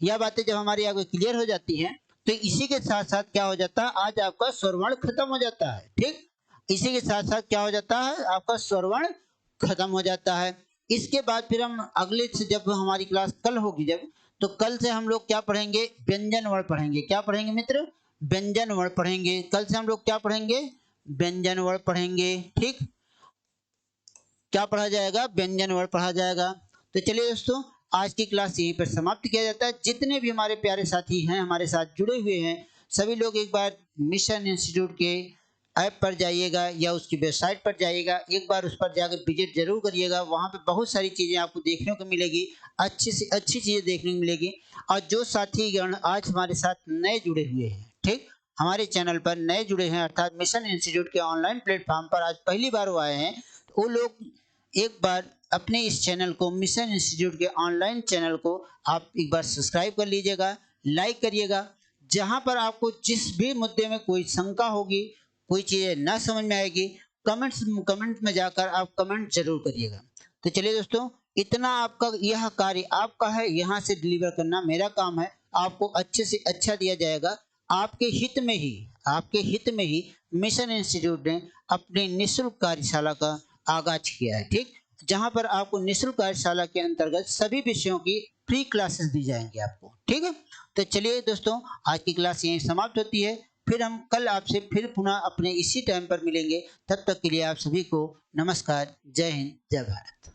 यह बातें जब हमारी आपकी क्लियर हो जाती हैं तो इसी के साथ साथ क्या हो जाता है, आज आपका स्वरवर्ण खत्म हो जाता है। ठीक, इसी के साथ साथ क्या हो जाता है, आपका स्वरवर्ण खत्म हो जाता है। इसके बाद फिर हम अगले से, जब हमारी क्लास कल होगी जब, तो कल से हम लोग क्या पढ़ेंगे, व्यंजन वर्ण पढ़ेंगे। क्या पढ़ेंगे मित्र, व्यंजन वर्ण पढ़ेंगे। कल से हम लोग क्या पढ़ेंगे, व्यंजन वर्ण पढ़ेंगे। ठीक, क्या पढ़ा जाएगा, व्यंजन वर्ण पढ़ा जाएगा। तो चलिए दोस्तों, आज की क्लास यहीं पर समाप्त किया जाता है। जितने भी हमारे प्यारे साथी हैं, हमारे साथ जुड़े हुए हैं, सभी लोग एक बार मिशन इंस्टीट्यूट के ऐप पर जाइएगा या उसकी वेबसाइट पर जाइएगा, एक बार उस पर जाकर विजिट जरूर करिएगा। वहाँ पे बहुत सारी चीज़ें आपको देखने को मिलेगी, अच्छी से अच्छी चीज़ें देखने को मिलेगी। और जो साथीगण आज हमारे साथ नए जुड़े हुए हैं, ठीक, हमारे चैनल पर नए जुड़े हैं, अर्थात मिशन इंस्टीट्यूट के ऑनलाइन प्लेटफॉर्म पर आज पहली बार वो आए हैं, तो वो लोग एक बार अपने इस चैनल को, मिशन इंस्टीट्यूट के ऑनलाइन चैनल को आप एक बार सब्सक्राइब कर लीजिएगा, लाइक करिएगा। जहां पर आपको जिस भी मुद्दे में कोई शंका होगी, कोई चीज़ें ना समझ में आएगी, कमेंट में जाकर आप कमेंट जरूर करिएगा। तो चलिए दोस्तों, इतना आपका यह कार्य आपका है, यहाँ से डिलीवर करना मेरा काम है। आपको अच्छे से अच्छा दिया जाएगा। आपके हित में ही, आपके हित में ही मिशन इंस्टीट्यूट ने अपनी निःशुल्क कार्यशाला का आगाज किया है। ठीक, जहां पर आपको निःशुल्क कार्यशाला के अंतर्गत सभी विषयों की फ्री क्लासेस दी जाएंगी आपको। ठीक है, तो चलिए दोस्तों, आज की क्लास यहीं समाप्त होती है। फिर हम कल आपसे फिर पुनः अपने इसी टाइम पर मिलेंगे। तब तक के लिए आप सभी को नमस्कार, जय हिंद, जय भारत।